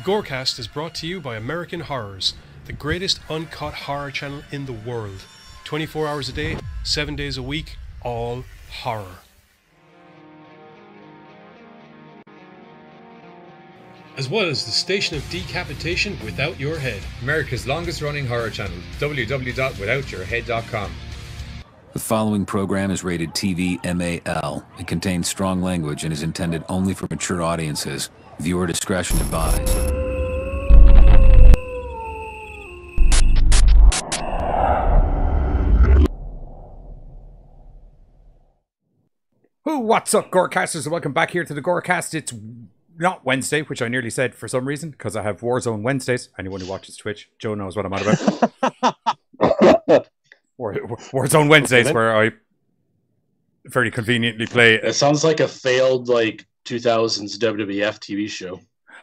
Gorecast is brought to you by American Horrors, the greatest uncut horror channel in the world. 24 hours a day, 7 days a week, all horror. As well as the Station of Decapitation Without Your Head, America's longest running horror channel, www.withoutyourhead.com. The following program is rated TV MAL. It contains strong language and is intended only for mature audiences. Viewer discretion advised. What's up, Gorecasters, and welcome back here to the Gorecast. It's not Wednesday, which I nearly said for some reason, because I have Warzone Wednesdays. Anyone who watches Twitch, Joe knows what I'm on about. Warzone Wednesdays, where I very conveniently play. It sounds like a failed 2000s WWF TV show.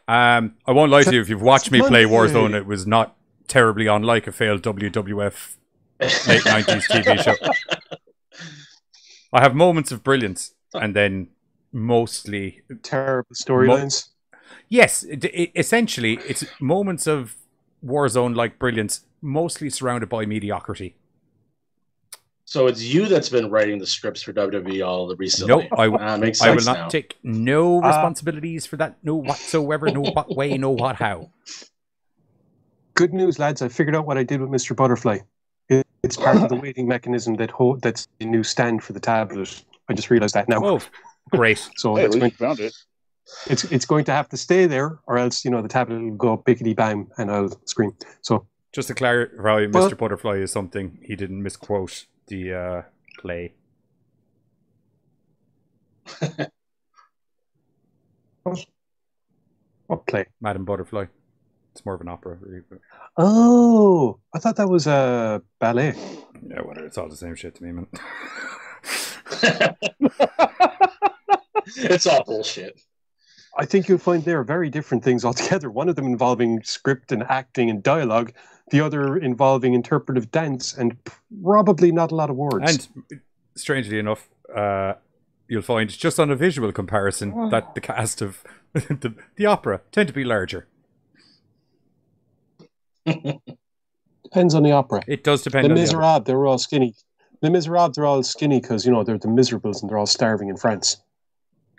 I won't lie to you, if you've watched me play Warzone, it was not terribly unlike a failed WWF late 90s TV show. I have moments of brilliance, and then mostly terrible storylines. Yes, essentially, it's moments of Warzone-like brilliance, mostly surrounded by mediocrity. So it's you that's been writing the scripts for WWE all the recently. No, I will not now. take no responsibilities for that, no whatsoever, no what way, no what how. Good news, lads! I figured out what I did with Mr. Butterfly. It's part of the weighting mechanism that's the new stand for the tablet. I just realised that now. Oh, great! So hey, found it. It's going to have to stay there, or else the tablet will go bickety bam and I'll scream. So just to clarify, Mr. Butterfly is something he didn't misquote the play. What play? Madam Butterfly. It's more of an opera, really. But... Oh, I thought that was a ballet. Yeah, whatever. It's all the same shit to me, man. It's all bullshit. I think you'll find they're very different things altogether. One of them involving script and acting and dialogue, the other involving interpretive dance and probably not a lot of words. And strangely enough, you'll find just on a visual comparison that the cast of the opera tend to be larger. Depends on the opera. It does depend on the Miserables, they're all skinny. The Miserables are all skinny because, they're the miserables and they're all starving in France.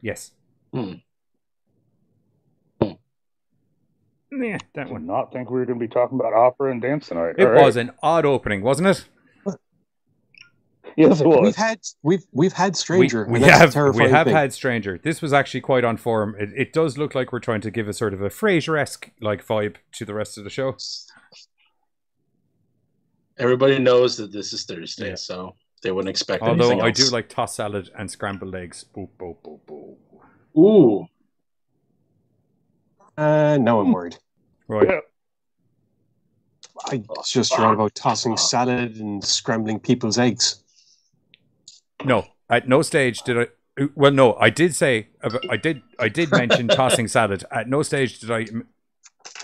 Yes. Yeah, that would not think we were going to be talking about opera and dance tonight. It was an odd opening, wasn't it? Yes, it was. We've had Stranger. We have had Stranger. This was actually quite on form. It does look like we're trying to give a sort of a Frasier-esque vibe to the rest of the show. Everybody knows that this is Thursday, so they wouldn't expect anything else. Although I do like tossed salad and scrambled eggs. Boop, boop, boop, boop. Ooh. Now I'm worried. Right. I just read about tossing salad and scrambling people's eggs. No, at no stage did I. Well, no, I did say I did mention tossing salad. At no stage did I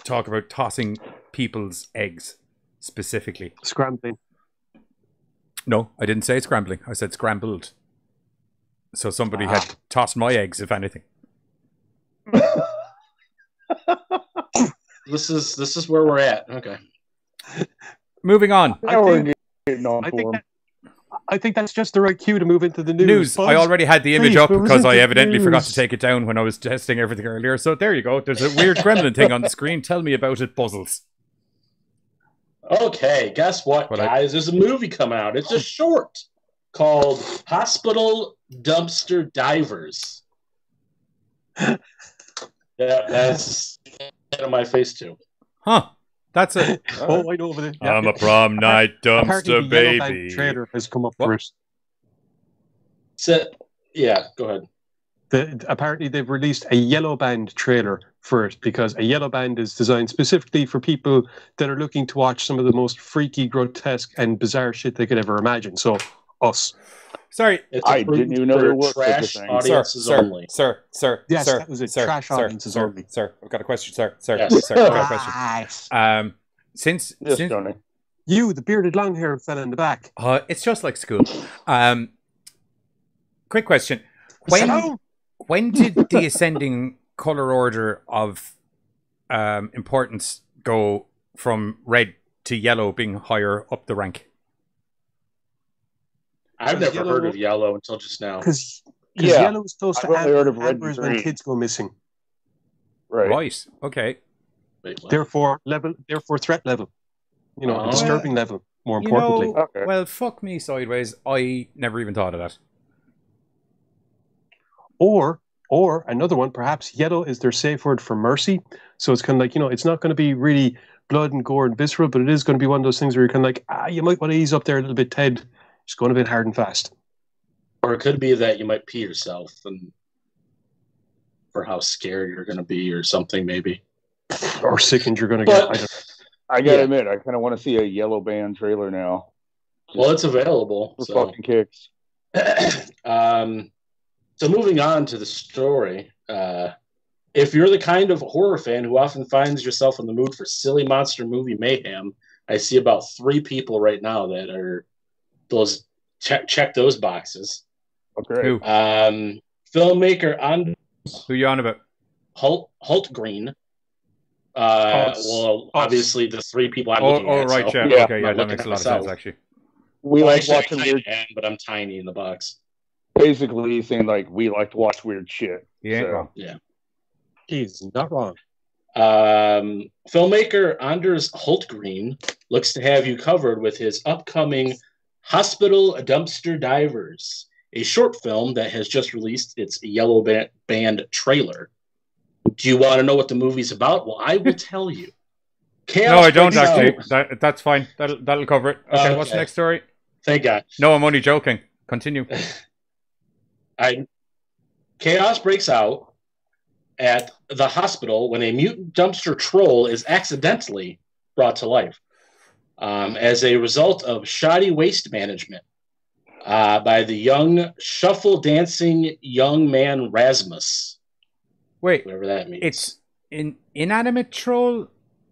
talk about tossing people's eggs specifically. Scrambling. No, I didn't say scrambling. I said scrambled. So somebody had tossed my eggs, if anything. This is where we're at. Okay. Moving on. I think that's just the right cue to move into the news. I already had the image up because I evidently forgot to take it down when I was testing everything earlier. So there you go. There's a weird gremlin thing on the screen. Tell me about it, Puzzles. Okay, guess what, guys? There's a movie coming out. It's a short called Hospital Dumpster Divers. Yeah, that's on my face too. Huh. That's it. Oh, I know over there. I'm a prom night dumpster baby. The trailer has come up first. So, yeah, go ahead. Apparently, they've released a Yellow Band trailer first because a Yellow Band is designed specifically for people that are looking to watch some of the most freaky, grotesque, and bizarre shit they could ever imagine. So, us. Sorry, I didn't even know there was trash audiences only. Sir. Yes, sir, that was a sir, trash audiences only. Sir, I've got a question, sir. Yes. I've got a question. Since Johnny. You, the bearded long-haired fella in the back. It's just like school. Quick question: when did the ascending color order of importance go from red to yellow being higher up the rank? I've never heard of yellow until just now. Because yellow is close to amber is when green. kids go missing. Right. Okay. Wait, what? Therefore threat level. You know, disturbing level, more importantly. Okay. Well, fuck me sideways. I never even thought of that. Or another one, perhaps yellow is their safe word for mercy. So it's kind of like, you know, it's not going to be really blood and gore and visceral, but it is going to be one of those things where you're kind of like, you might want to ease up there a little bit, Ted. Just going a bit hard and fast. Or it could be that you might pee yourself and for how scared you're going to be or something, maybe. Or sickened you're going to get. I gotta admit, I kind of want to see a Yellow Band trailer now. Well, it's available. For So. fucking kicks. So moving on to the story. If you're the kind of horror fan who often finds yourself in the mood for silly monster movie mayhem, I see about 3 people right now that are those check those boxes. Okay. Who? Filmmaker Who you on about? Hultgreen. Obviously the 3 people I'm looking at. Right, so yeah. Okay, yeah, that makes a lot of sense, actually. We like actually, watching weird. but I'm tiny in the box. Basically, he's saying like we like to watch weird shit. He ain't So. wrong. Yeah. He's not wrong. Filmmaker Anders Hultgreen looks to have you covered with his upcoming Hospital Dumpster Divers, a short film that has just released its Yellow Band trailer. Do you want to know what the movie's about? Well, I will tell you. No, I don't actually. That's fine. That'll cover it. Okay, what's the next story? Thank God. No, I'm only joking. Continue. Chaos breaks out at the hospital when a mutant dumpster troll is accidentally brought to life as a result of shoddy waste management by the young shuffle-dancing young man Rasmus. Wait, whatever that means. It's an inanimate troll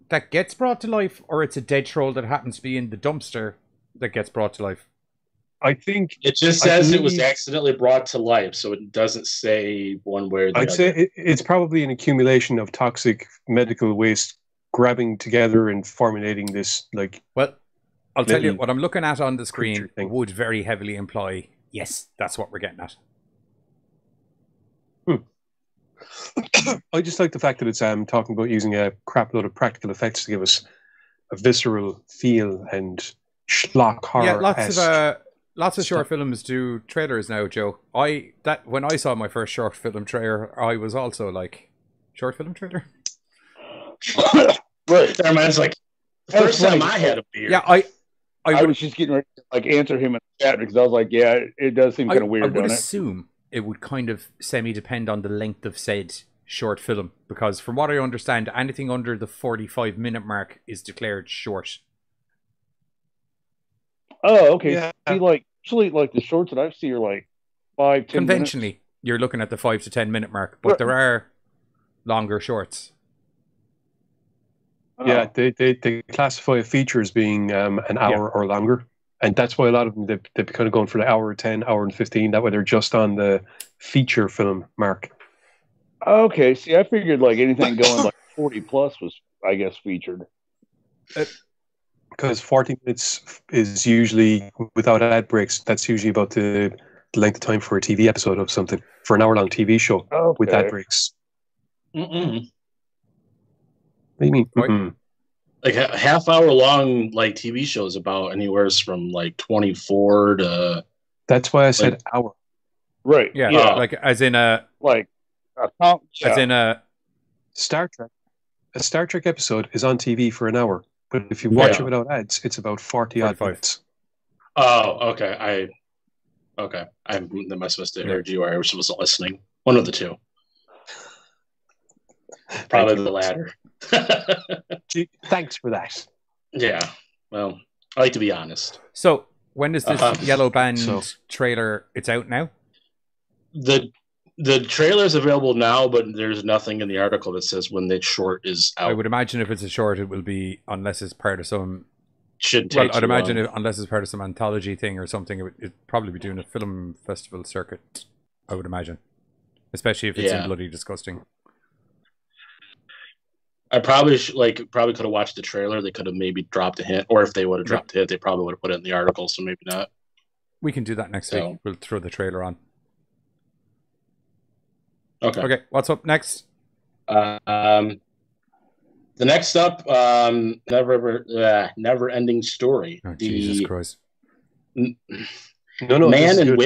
that gets brought to life, or it's a dead troll that happens to be in the dumpster that gets brought to life? I think it just says it was accidentally brought to life, so it doesn't say one way or the other. I'd say it's probably an accumulation of toxic medical waste grabbing together and formulating this, like... Well, I'll tell you, what I'm looking at on the screen would very heavily imply, yes, that's what we're getting at. I just like the fact that it's talking about using a crap load of practical effects to give us a visceral feel and schlock horror. Yeah, lots of short films do trailers now, Joe. When I saw my first short film trailer, I was also like, short film trailer? Right. That reminds like the first time I had a beer. Yeah, I was just getting ready to like answer him in the chat because I was like, yeah, it does seem kind of weird. I would assume it would kind of semi-depend on the length of said short film, because from what I understand, anything under the 45-minute mark is declared short. Oh, okay. Yeah. See, like usually, like the shorts that I see are like 5-10 Conventionally, minutes. You're looking at the 5 to 10 minute mark, but there are longer shorts. Yeah, they classify a feature as being an hour or longer, and that's why a lot of them they're kind of going for the hour 10, hour and 15. That way, they're just on the feature film mark. Okay, see, I figured like anything going like 40 plus was, I guess, featured. Because 40 minutes is usually, without ad breaks, that's usually about the length of time for a TV episode of something, for an hour-long TV show with ad breaks. Mm-mm. What do you mean? Mm-mm. Like a half-hour-long like TV shows about anywhere from like 24 to... That's why I said hour. Right. Yeah, like as in a... Like... As in a... Star Trek. A Star Trek episode is on TV for an hour. But if you watch it without ads, it's about 40-odd minutes. Oh, okay. I must have heard you, or I wasn't listening. One of the two. Probably the latter. Thanks for that. Yeah. Well, I like to be honest. So, when is this Yellow Band trailer? It's out now? The trailer is available now, but there's nothing in the article that says when the short is out. I would imagine if it's a short, it will be, unless it's part of some... I'd imagine unless it's part of some anthology thing or something, it'd probably be doing a film festival circuit, I would imagine. Especially if it's in bloody disgusting. I probably could have watched the trailer. They could have maybe dropped a hint, or if they would have dropped a hint, they probably would have put it in the article. So maybe not. We can do that next week. We'll throw the trailer on. Okay. What's up next? The next up, Never Ending Story. Oh, Jesus Christ! Man and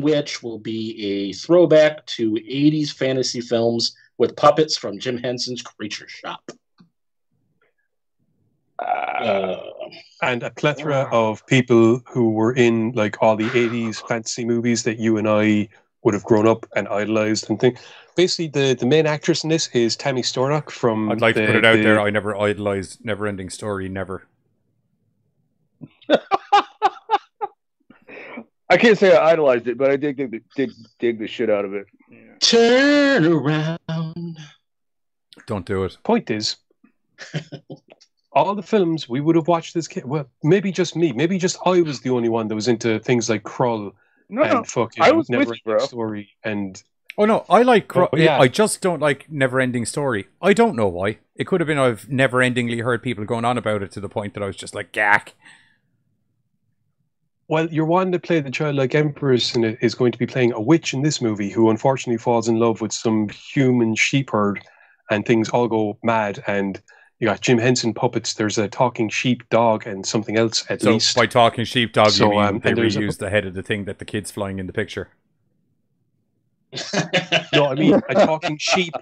Witch will be a throwback to 80s fantasy films with puppets from Jim Henson's Creature Shop. And a plethora of people who were in like all the 80s fantasy movies that you and I would have grown up and idolized and think. Basically, the main actress in this is Tammy Stornock from... I'd like to put it out there, I never idolized Never Ending Story, never. I can't say I idolized it, but I dig the shit out of it. Yeah. Turn around. Don't do it. Point is, all the films we would have watched as kids. Well, maybe just me. Maybe just I was the only one that was into things like Krull and fucking I was Never with you, bro. Story and. Oh no, I like Krull. Yeah. I just don't like Never Ending Story. I don't know why. It could have been I've never endingly heard people going on about it to the point that I was just like, gack. Well, your one that played the childlike empress in it is going to be playing a witch in this movie who unfortunately falls in love with some human sheep herd and things all go mad. And you got Jim Henson puppets. There's a talking sheep dog and something else at least. So by talking sheepdog, you mean they reused the head of the thing that the kid's flying in the picture? No, I mean a talking sheep,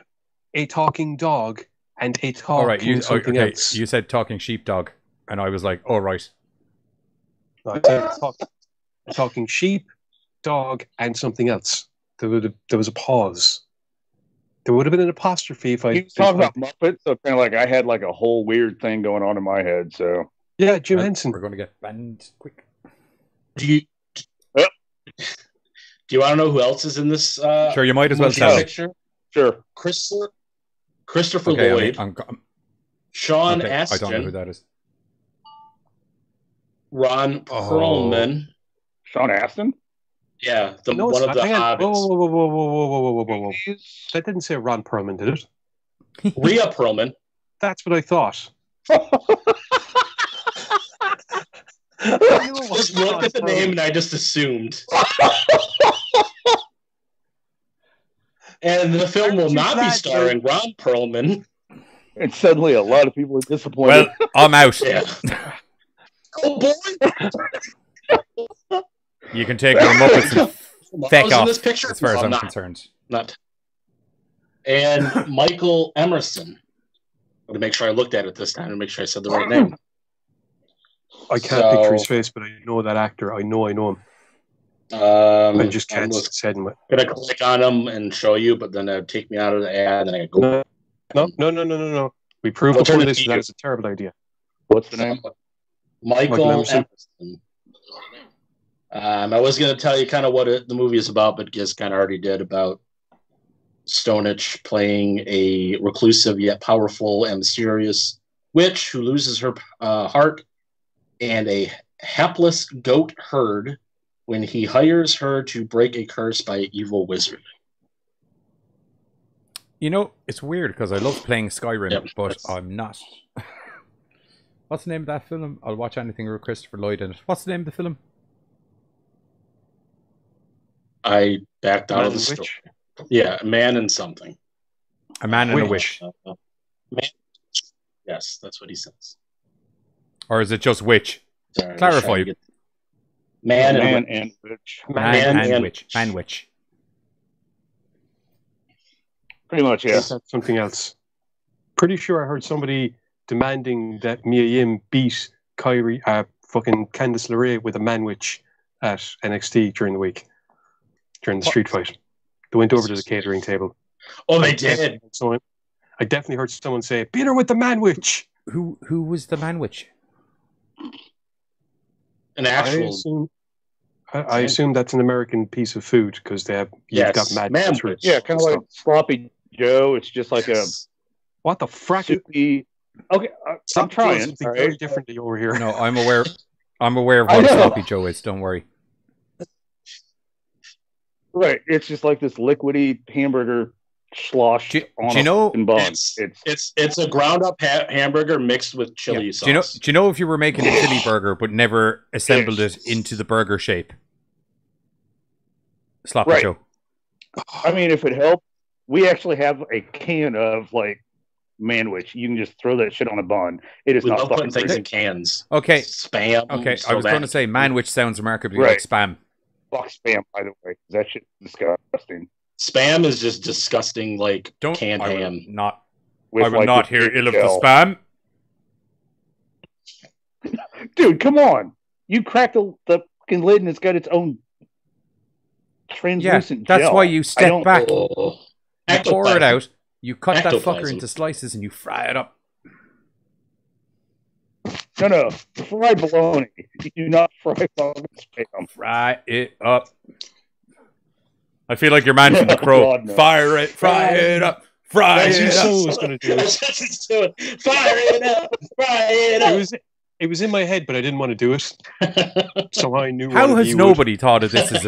a talking dog, and a talking something else. You said talking sheepdog, and I was like, oh, right. Talking sheep, dog, and something else. There was a pause. There would have been an apostrophe if I... He was talking about Muppets, so kind of like I had like a whole weird thing going on in my head, so... Yeah, Jim Henson. We're going to get banned quick. Do you want to know who else is in this? Sure, you might as well tell. Picture? Sure. Christopher Lloyd. Sean Astin. I don't know who that is. Ron Perlman. Sean Astin? Yeah, one of the hobbits. Whoa. That didn't say Ron Perlman, did it? Rhea Perlman. That's what I thought. Just looked at the name and I just assumed. And the film will not be starring Ron Perlman. And suddenly a lot of people are disappointed. Well, I'm out. Yeah. Oh boy! You can take your Muppets and feck off, this picture? as far as I'm concerned. Not. And Michael Emerson. I'm going to make sure I looked at it this time and make sure I said the right name. I can't picture his face, but I know that actor. I know him. I just can't say it. I'm going to click on him and show you, but then it would take me out of the ad, and I go. No. We proved before this that is a terrible idea. What's the name? Michael Emerson. I was going to tell you kind of what the movie is about, but Giz kind of already did, about Stonich playing a reclusive yet powerful and mysterious witch who loses her heart and a hapless goat herd when he hires her to break a curse by an evil wizard. You know, it's weird because I love playing Skyrim, but I'm not. What's the name of that film? I'll watch anything with Christopher Lloyd in it. What's the name of the film? I backed out of the story. Yeah, Man and Something. A Man and a Witch. Man. Yes, that's what he says. Or is it just Witch? Sorry, clarify. Man and Witch. Man and Witch. Man Witch. Pretty much, yeah. That's something else. Pretty sure I heard somebody demanding that Mia Yim beat fucking Candice LeRae with a man witch at NXT during the week, during the street fight. They went over to the catering table. Oh, they did. So I definitely heard someone say, "Beat her with the man witch." Who was the man witch? An actual. I assume that's an American piece of food because they have got mad man witch. Yeah, kind of like Sloppy Joe. It's just like a what the frack? Soupy. Okay, I'm trying. Something very different over here. No, I'm aware. I'm aware of what Sloppy Joe is. Don't worry. Right, it's just like this liquidy hamburger sloshed on do you know, a bun. It's a ground up hamburger mixed with chili sauce. Do you know if you were making a chili burger but never assembled it into the burger shape? Sloppy Joe. I mean, if it helped, we actually have a can of like manwich. You can just throw that shit on a bun. It is not putting things in cans. Okay. Spam. Okay, I was going to say manwich sounds remarkably like spam. Fuck spam, by the way. That shit's disgusting. Spam is just disgusting, like canned ham. I will not hear ill of the spam. Dude, come on. You crack the fucking lid and it's got its own translucent that's gel. why you step back. You pour it out, you cut that fucker into slices and you fry it up. No. Fry bologna. You do not fry fucking spam. Fry it up. I feel like your man from The Crow. God, no. Fire it, fry it up, fry it up. Was going to do it. Fire it up, fry it up. It was in my head, but I didn't want to do it. So I knew. How has nobody thought of this as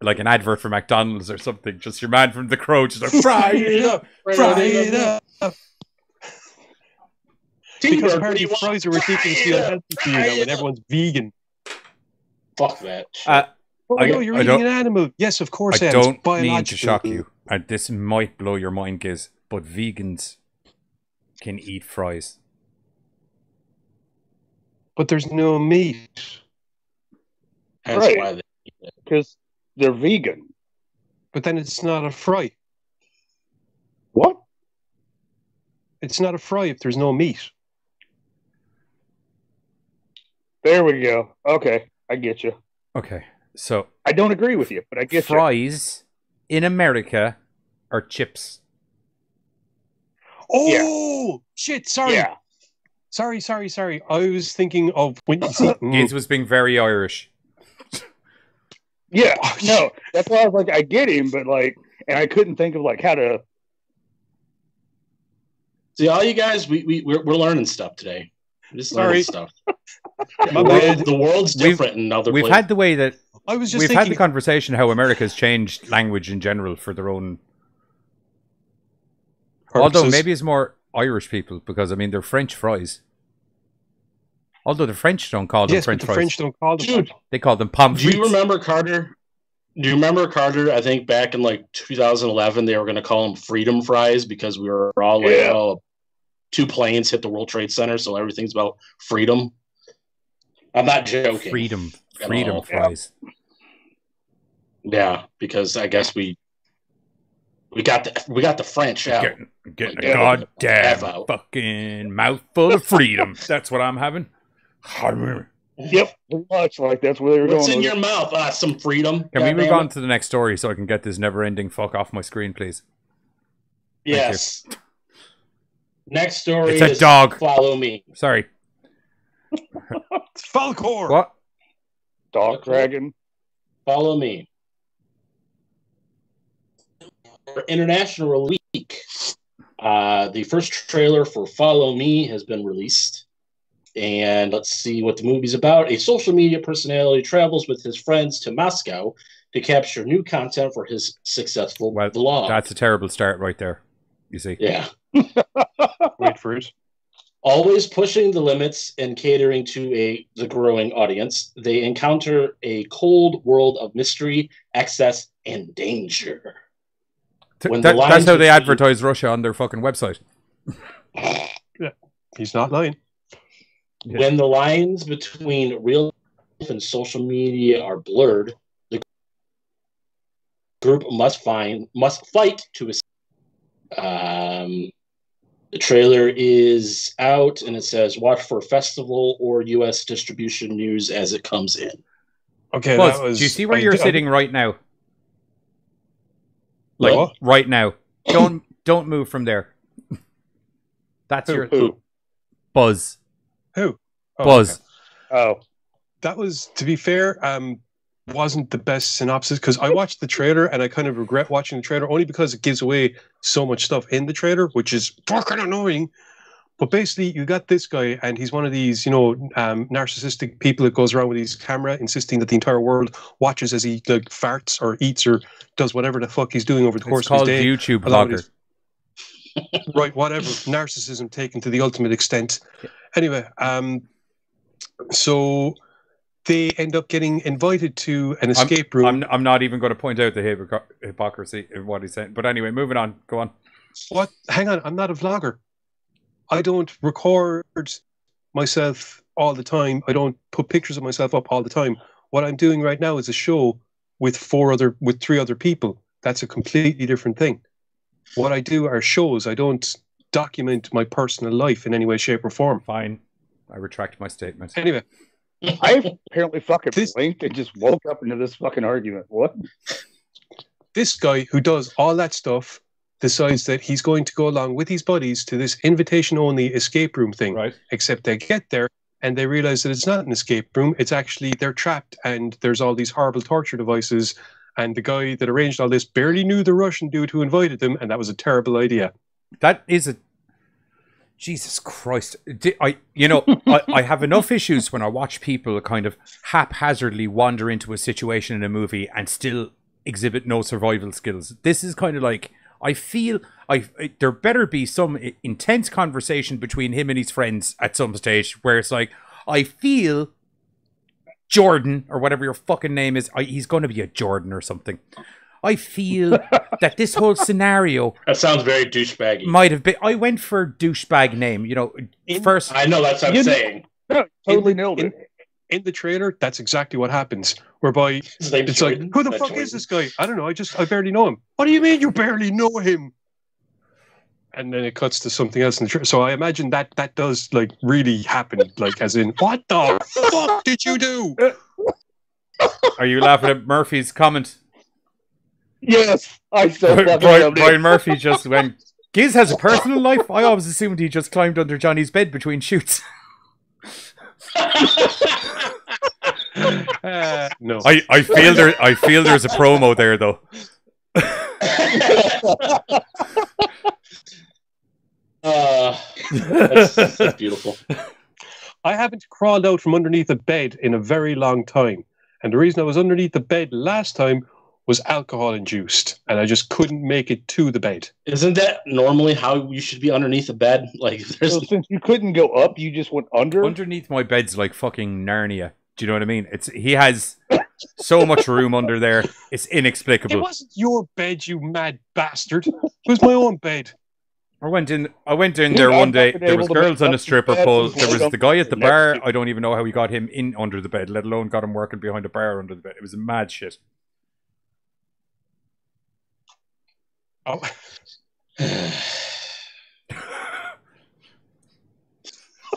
like an advert for McDonald's or something? Just your man from The Crow, just like, fry it up, fry it up. Because apparently fries are ridiculously unhealthy for you now, and everyone's vegan. Fuck that. You're eating an animal. Yes, of course. I don't mean to shock you. This might blow your mind, Giz, but vegans can eat fries. But there's no meat. That's why they eat it. Because they're vegan. But then it's not a fry. What? It's not a fry if there's no meat. There we go. Okay, I get you. Okay, so I don't agree with you, but I get fries in America are chips. Oh shit! Sorry. Yeah. Sorry. I was thinking of when you see. Giz was being very Irish. Yeah, no, that's why I was like, I get him, but like, and I couldn't think of like how to. See, all you guys, we're learning stuff today. We're just learning stuff. The world's different in other places. We've had the way that I was just we've had the conversation how America's changed language in general for their own. Purposes. Although maybe it's more Irish people because I mean they're French fries. Although the French don't call them French fries. French don't call them. Dude, they call them pommes frites. Do you remember Carter? I think back in like 2011, they were going to call them freedom fries because we were all like, oh, 2 planes hit the World Trade Center, so everything's about freedom. I'm not joking. Freedom fries. Yeah, because I guess we got the French out. Getting a goddamn fucking mouthful of freedom. That's what I'm having. Yep, pretty much. Like that's where they were going. What's in your mouth? Some freedom. Can we move on to the next story so I can get this never-ending fuck off my screen, please? Yes. Next story is dog. Follow me. Sorry. It's Falcor. What? Dog dragon. Follow me. International Week. The first trailer for Follow Me has been released. And let's see what the movie's about. A social media personality travels with his friends to Moscow to capture new content for his successful vlog. That's a terrible start right there. You see? Yeah. Wait for it. Always pushing the limits and catering to the growing audience, they encounter a cold world of mystery, excess, and danger. That's how they advertise Russia on their fucking website. Yeah, he's not lying. When the lines between real life and social media are blurred, the group must fight to escape. The trailer is out, and it says, watch for festival or U.S. distribution news as it comes in. Okay, Buzz, do you see where you're sitting right now? Like, what? right now. Don't move from there. That's Who? Buzz. Who? Oh, Buzz. Okay. Oh. That was, to be fair, wasn't the best synopsis because I watched the trailer and I kind of regret watching the trailer only because it gives away so much stuff in the trailer, which is fucking annoying. But basically, you got this guy, and he's one of these, narcissistic people that goes around with his camera, insisting that the entire world watches as he farts or eats or does whatever the fuck he's doing over the course of his day. It's called YouTube blogger. Right, whatever. Narcissism taken to the ultimate extent. Anyway, so they end up getting invited to an escape room. I'm not even going to point out the hypocrisy of what he's saying. But anyway, moving on. Go on. What? Hang on, I'm not a vlogger. I don't record myself all the time. I don't put pictures of myself up all the time. What I'm doing right now is a show with three other people. That's a completely different thing. What I do are shows. I don't document my personal life in any way, shape, or form. Fine. I retract my statement. Anyway. I apparently fucking blinked and just woke up into this fucking argument. What? This guy who does all that stuff decides that he's going to go along with his buddies to this invitation-only escape room thing. Right. Except they get there and they realize that it's not an escape room. It's actually, they're trapped and there's all these horrible torture devices. And the guy that arranged all this barely knew the Russian dude who invited them, and that was a terrible idea. That is a... Jesus Christ. I have enough issues when I watch people kind of haphazardly wander into a situation in a movie and still exhibit no survival skills. This is kind of like... I feel there better be some intense conversation between him and his friends at some stage where it's like, I feel... Jordan, or whatever your fucking name is. He's going to be a Jordan or something. I feel that this whole scenario... That sounds very douchebaggy. Might have been... I went for douchebag name, first... I know, that's what I'm saying. No, totally nailed it. In the trailer, that's exactly what happens. Whereby, it's like, who the fuck is this guy? I don't know, I barely know him. What do you mean you barely know him? And then it cuts to something else in the trailer. So I imagine that does, like, really happen. Like, as in, what the fuck did you do? Are you laughing at Murphy's comment? Yes, I saw Brian Murphy just went, Giz has a personal life? I always assumed he just climbed under Johnny's bed between shoots. No. I feel there's a promo there, though. That's beautiful. I haven't crawled out from underneath a bed in a very long time. And the reason I was underneath the bed last time was alcohol induced. And I just couldn't make it to the bed. Isn't that normally how you should be underneath a bed? Like, so since you couldn't go up, you just went under? Underneath my bed's like fucking Narnia. Do you know what I mean? He has so much room under there. It's inexplicable. It wasn't your bed, you mad bastard. It was my own bed. I went in there one day. There was girls on a stripper pole. There was the guy at the bar. I don't even know how he got him in under the bed, let alone got him working behind a bar under the bed. It was a mad shit. Oh.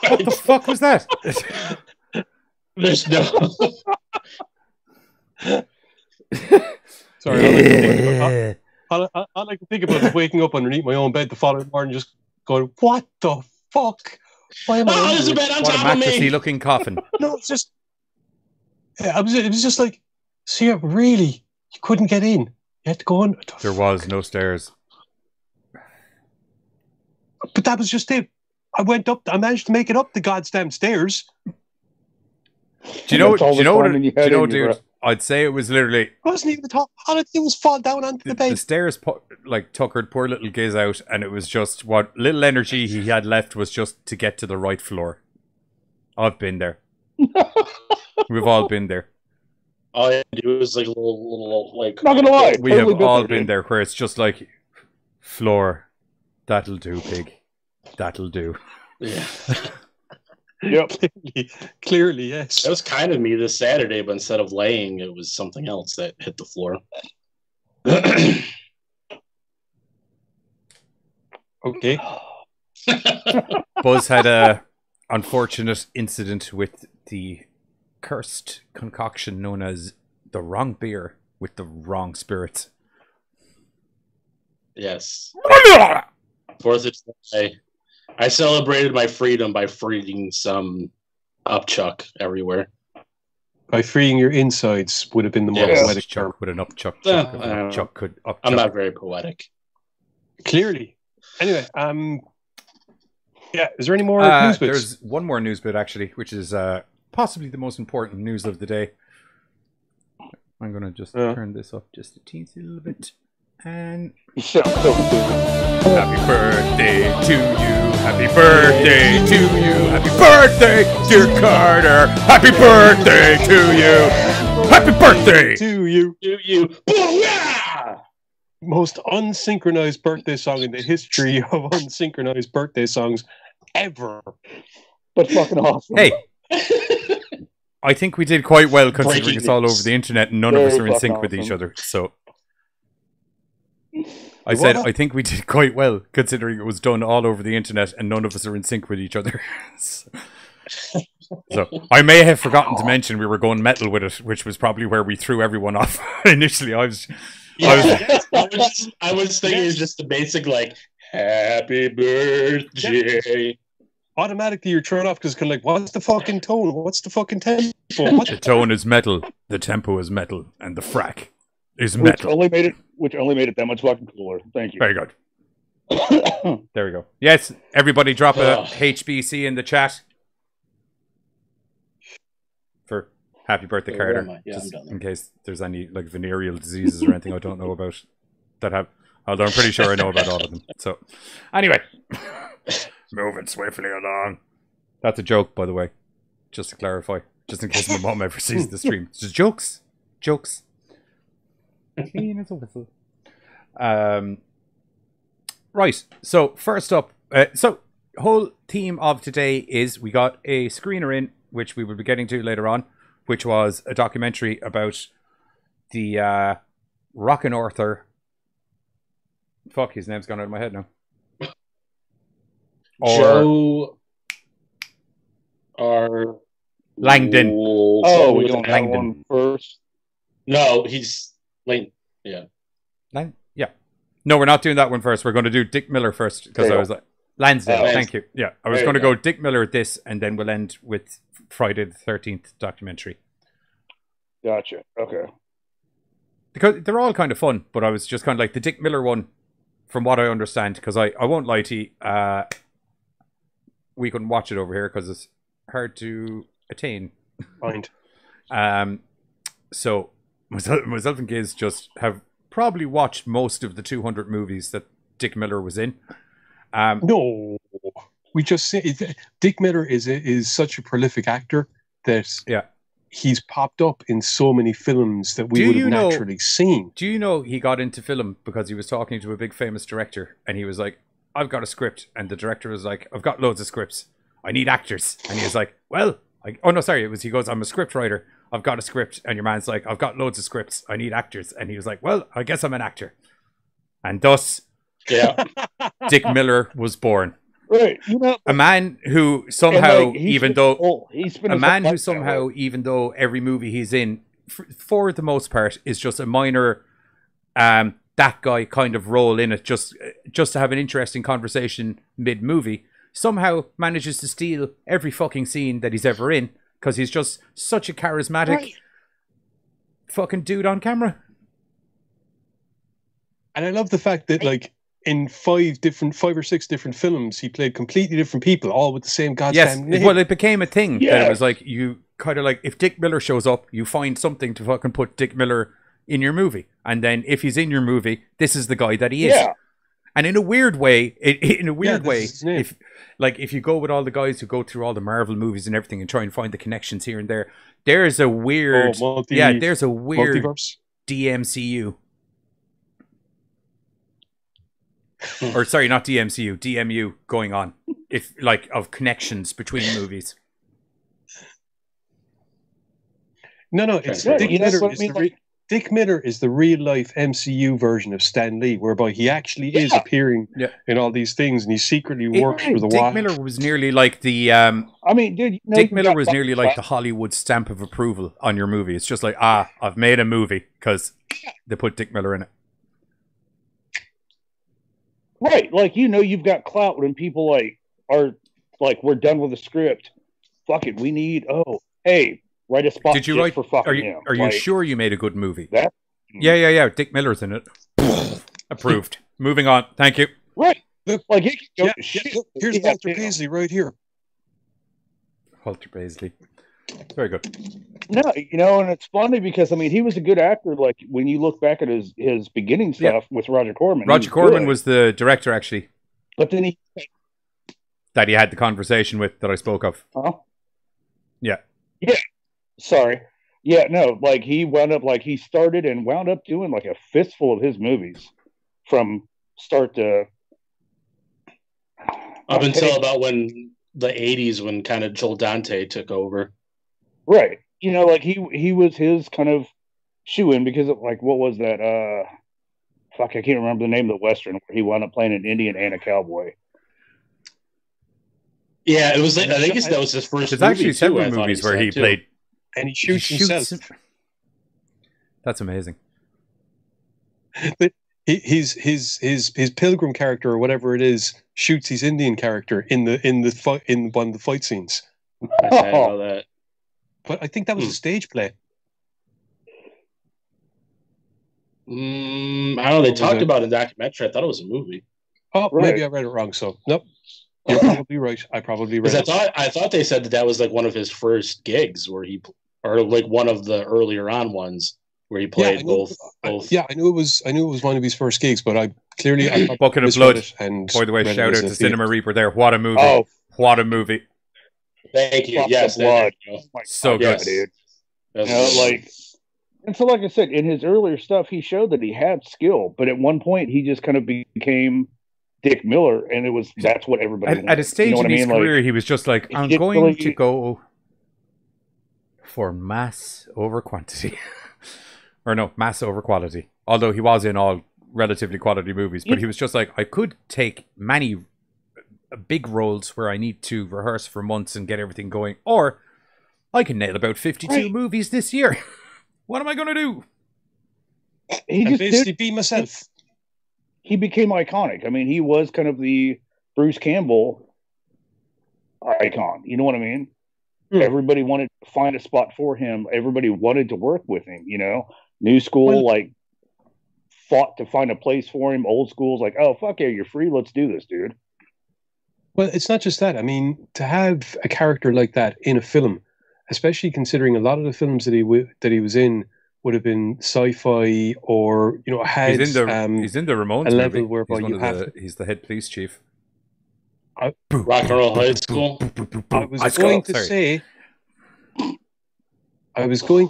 What the fuck was that? There's no... Sorry. All I like to think about is waking up underneath my own bed the following morning, just going, "What the fuck? Why am I?" There's a bed on what top a of me. mattressy looking coffin. No, it's just. Yeah, it was just like, see, really, you couldn't get in. You had to go on. There was no stairs. But that was just it. I went up. I managed to make it up the goddamn stairs. Do you know, dude? I'd say it was literally... It wasn't even the top. All I did was fall down onto the bed. The stairs, tuckered poor little Giz out, and it was just what little energy he had left was just to get to the right floor. I've been there. We've all been there. All I do is like a little like... Not gonna lie. We have all been there, where it's just like, floor, that'll do, pig. That'll do. Yeah. Yep. Clearly, yes. That was kind of me this Saturday, but instead of laying, it was something else that hit the floor. Okay. Buzz had a unfortunate incident with the cursed concoction known as the wrong beer with the wrong spirits. Yes. 4th of July. I celebrated my freedom by freeing some upchuck everywhere. By freeing your insides would have been the more poetic term. With an upchuck. I'm not very poetic. Clearly. Anyway, yeah, is there any more news bits? There's one more news bit, actually, which is possibly the most important news of the day. I'm going to just turn this up just a teensy little bit. And You sound so stupid. happy birthday to you. Happy birthday to you. Happy birthday, dear Carter. Happy birthday to you. Happy birthday To you. Do you? Booyah! Most unsynchronized birthday song in the history of unsynchronized birthday songs ever. But fucking awesome. Hey, I think we did quite well considering Breaking it's all news. over the internet and none of us Very are in fucking sync with each awesome. other. So I said What? I think we did quite well considering it was done all over the internet and none of us are in sync with each other. So I may have forgotten to mention we were going metal with it, which was probably where we threw everyone off initially. I was I was thinking it was just the basic like happy birthday. Automatically you're thrown off because it's kind of like, what's the fucking tone? What's the fucking tempo? What the tone is metal, the tempo is metal, and the frack is Which metal. only made it that much fucking cooler. Thank you. Very good. There we go. Yes, everybody drop a HBC in the chat for happy birthday, Where Carter. am I? Yeah, Just I'm done. in case there's any like venereal diseases or anything I don't know about that have. Although I'm pretty sure I know about all of them. So, anyway, moving swiftly along. That's a joke, by the way. Just to clarify, just in case my mom ever sees the stream. It's just jokes. Clean as a whistle. Right. So first up, whole theme of today is we got a screener in, which we will be getting to later on, which was a documentary about the rockin' author. Fuck, his name's gone out of my head now. Joe R Langdon. Oh, we with don't an have Langdon. one first. No, he's like Yeah. No, we're not doing that one first. We're going to do Dick Miller first because I was like Lansdale. Oh, Thank you. Yeah, I was There going to you go Dick Miller this, and then we'll end with Friday the 13th documentary Gotcha. Okay. because they're all kind of fun. But I was just kind of like the Dick Miller one, from what I understand, because I won't lie to you, we couldn't watch it over here because it's hard to attain. Mind. So myself and Giz just have probably watched most of the 200 movies that Dick Miller was in. No. We just say Dick Miller is such a prolific actor that he's popped up in so many films that we would have naturally seen. Do you know he got into film because he was talking to a big famous director and he was like, I've got a script. And the director was like, I've got loads of scripts. I need actors. And he was like, well, he goes, I'm a script writer. I've got a script. And your man's like, I've got loads of scripts. I need actors. And he was like, well, I guess I'm an actor. And thus, Dick Miller was born. Right. You know, A man who somehow, even though every movie he's in, for the most part, is just a minor that guy kind of role in it, just to have an interesting conversation mid-movie, somehow manages to steal every fucking scene that he's ever in, because he's just such a charismatic fucking dude on camera. And I love the fact that, like, in 5 or 6 different films, he played completely different people, all with the same goddamn name. Well, it became a thing that it was like, you kind of like, if Dick Miller shows up, you find something to fucking put Dick Miller in your movie. And then if he's in your movie, this is the guy that he is. Yeah. And in a weird way, if you go with all the guys who go through all the Marvel movies and everything and try and find the connections here and there, there's a weird, there's a weird multiverse. DMCU. Or sorry, not DMCU, DMU going on, of connections between movies. No, it's Dick Miller is the real life MCU version of Stan Lee, whereby he actually is appearing in all these things, and he secretly works for the Dick Miller was nearly like the Dick Miller was nearly like the Hollywood stamp of approval on your movie. It's just like, I've made a movie because they put Dick Miller in it. Right, like, you've got clout when people are we're done with the script. Fuck it, we need write a spot. Did you write for fucking him? Are you sure you made a good movie? That? Yeah. Dick Miller's in it. Approved. Moving on. Thank you. Right. Look, here's Walter Paisley right here. Walter Paisley. Very good. No, and it's funny because I mean he was a good actor. Like when you look back at his beginning stuff with Roger Corman. Roger Corman was the director, actually. But then that he had the conversation with that I spoke of. Huh? Yeah. Yeah. Sorry. Yeah. No. Like he started and wound up doing like a fistful of his movies from start to up until about when the 80s when kind of Joel Dante took over. Right. Like he was his kind of shoe-in because of, like, what was that? I can't remember the name of the Western where he wound up playing an Indian and a cowboy. Yeah, it was like, I think that was his first There's movie actually several movies where he played. And he shoots himself. That's amazing. But his Pilgrim character or whatever it is shoots his Indian character in one of the fight scenes. I know that. But I think that was a stage play. I don't know. They talked about it in the documentary. I thought it was a movie. Oh, right. Maybe I read it wrong. So nope, you're probably right. I probably read it. I thought they said that was like one of his first gigs where or like one of the earlier on ones where he played both. I knew it was one of his first gigs, but I Bucket of Blood. And by the way, shout out to Cinema Reaper there. What a movie! Oh. What a movie! Thank you. Yes, blood. So good, dude. And so, like I said, in his earlier stuff, he showed that he had skill, but at one point, he just kind of became Dick Miller, and that's what everybody wanted. At a stage in his career, he was just like, I'm going to go for mass over quantity. Or no, mass over quality. Although he was in all relatively quality movies, but he was just like, I could take many big roles where I need to rehearse for months and get everything going, or I can nail about 52 movies this year. What am I going to do? He just basically be myself. He became iconic. I mean, he was kind of the Bruce Campbell icon. You know what I mean? Everybody wanted to find a spot for him. Everybody wanted to work with him. New school fought to find a place for him. Old school's like, oh fuck yeah, you're free. Let's do this, dude. Well, it's not just that. I mean, to have a character like that in a film, especially considering a lot of the films that he was in would have been sci-fi or had he's in the Ramones a level movie. whereby he's the head police chief. Rock and Roll High School. I was going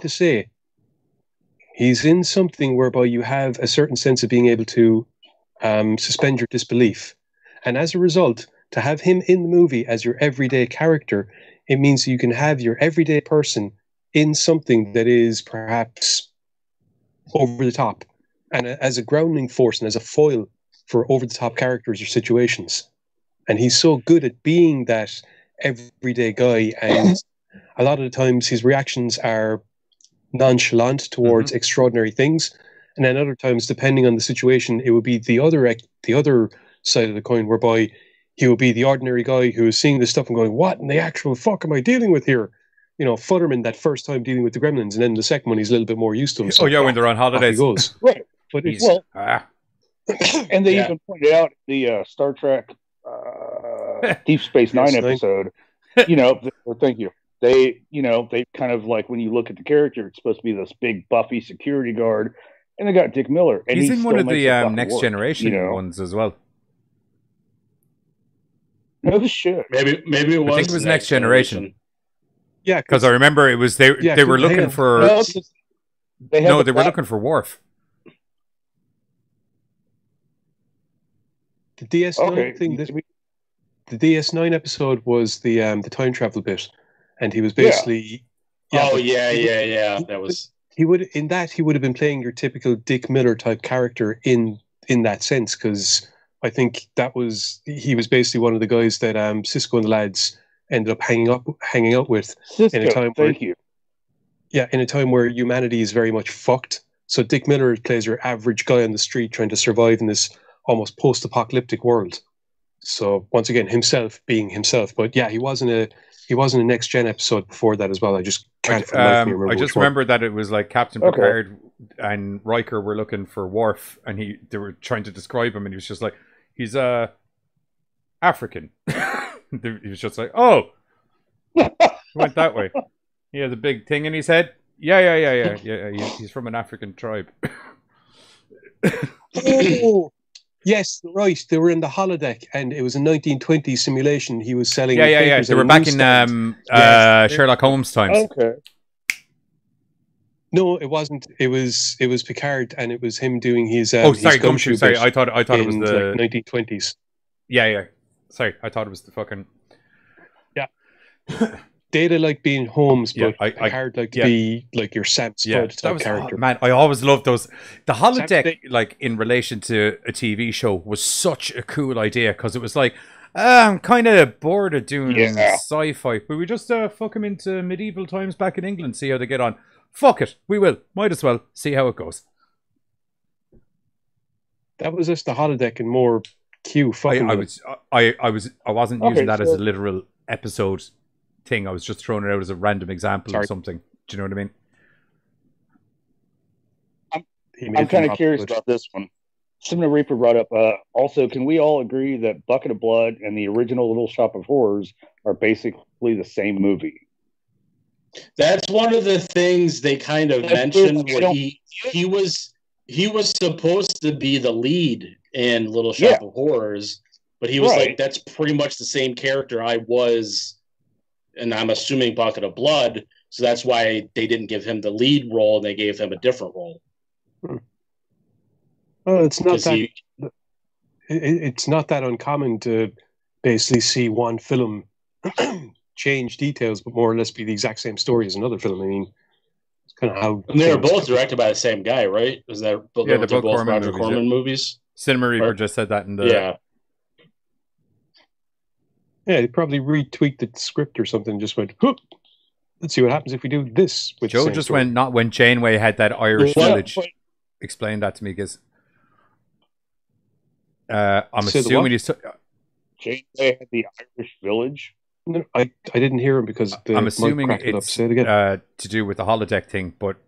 to say he's in something whereby you have a certain sense of being able to suspend your disbelief, and as a result, to have him in the movie as your everyday character, it means you can have your everyday person in something that is perhaps over the top, and as a grounding force and as a foil for over the top characters or situations. And he's so good at being that everyday guy, and a lot of the times his reactions are nonchalant towards extraordinary things, and then other times, depending on the situation, it would be the other side of the coin, whereby he will be the ordinary guy who is seeing this stuff and going, what in the actual fuck am I dealing with here? Futterman that first time dealing with the gremlins, and then the second one he's a little bit more used to him. So, when they're on holidays. He goes. Right. But and they even pointed out the Star Trek Deep Space Nine episode. Thank you. They kind of like, when you look at the character, it's supposed to be this big buffy security guard, and they got Dick Miller. And he's in one of the Next Generation ones as well. No shit. Maybe it was. I think it was Next Generation. Yeah, because I remember it was they were looking for. They were looking for Worf. The DS9 thing. The DS9 episode was the time travel bit, and he was basically. That was. He would have been playing your typical Dick Miller type character in that sense, because I think he was basically one of the guys that Cisco and the lads ended up hanging out with Cisco, in a time in a time where humanity is very much fucked. So Dick Miller plays your average guy on the street trying to survive in this almost post-apocalyptic world. So once again, himself being himself. But yeah, he wasn't a Next Gen episode before that as well. I just can't remember. I just remember that it was like Captain Picard and Riker were looking for Worf, and they were trying to describe him, and he was just like, he's African. He was just like, oh, he went that way. He has a big thing in his head. Yeah. He's from an African tribe. Oh, yes, right. They were in the holodeck, and it was a 1920s simulation. He was selling. Yeah. They were back in Sherlock Holmes times. Okay. No, it wasn't. It was Picard, and it was him doing his. Oh, sorry, his Gumshoe. Sorry, I thought it was the 1920s. Yeah. Sorry, I thought it was the fucking. Yeah. Data like being Holmes, but I Picard like to be like your Sam Sprudd type character. Man, I always loved those. The holodeck, like in relation to a TV show, was such a cool idea because it was like, I'm kind of bored of doing sci-fi, but we just fuck them into medieval times back in England, see how they get on. Fuck it, we will. Might as well see how it goes. That was just the holodeck and more Q. I wasn't using that as a literal episode thing. I was just throwing it out as a random example of something. Do you know what I mean? I'm kind of curious about this one. Simon Reaper brought up, also, can we all agree that Bucket of Blood and the original Little Shop of Horrors are basically the same movie? That's one of the things they kind of mentioned. Where he was supposed to be the lead in Little Shop of Horrors, but he was like, that's pretty much the same character I was. And I'm assuming Bucket of Blood, so that's why they didn't give him the lead role, and they gave him a different role. Well, it's not that it's not that uncommon to basically see one film change details, but more or less be the exact same story as another film. I mean, it's kind of how. And they were both directed by the same guy, right? Is that they're both Roger Corman movies? Cinema Reaper just said that in the Yeah, they probably retweaked the script or something. Just went, "Huh, let's see what happens if we do this." With Joe just went, not when Janeway had that Irish village. Explain that to me, Giz. I'm assuming he's. Janeway had the Irish village. No, I didn't hear him because I'm assuming it's to do with the holodeck thing. But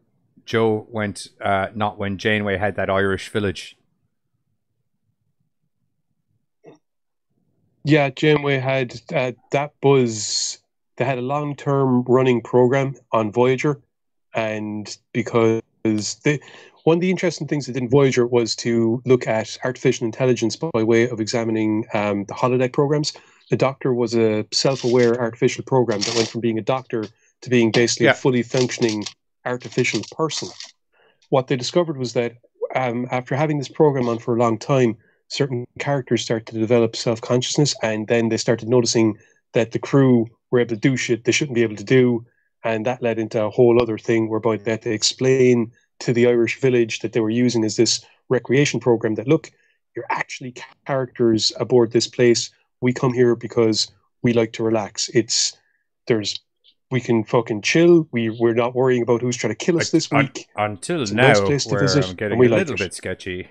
Joe went, not when Janeway had that Irish village. Yeah, Janeway had that was they had a long-term running program on Voyager, and because one of the interesting things they did in Voyager was to look at artificial intelligence by way of examining the holodeck programs. The Doctor was a self-aware artificial program that went from being a doctor to being basically a fully functioning artificial person. What they discovered was that after having this program on for a long time, certain characters started to develop self-consciousness, and then they started noticing that the crew were able to do shit they shouldn't be able to do, and that led into a whole other thing whereby they had to explain to the Irish village that they were using as this recreation program that, look, you're actually characters aboard this place. We come here because we like to relax. We can fucking chill. We're not worrying about who's trying to kill us this week. Until now, where I'm getting a little bit sketchy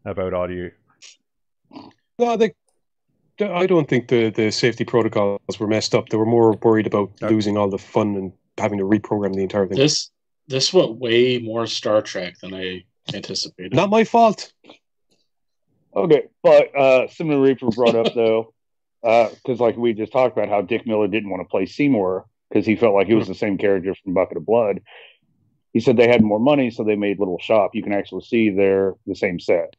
about audio. No, I don't think the safety protocols were messed up. They were more worried about losing all the fun and having to reprogram the entire thing. This went way more Star Trek than I anticipated. Not my fault. Okay, but Simon Reaper brought up, though, because like we just talked about how Dick Miller didn't want to play Seymour because he felt like he was the same character from Bucket of Blood. He said they had more money, so they made Little Shop. You can actually see they're the same set.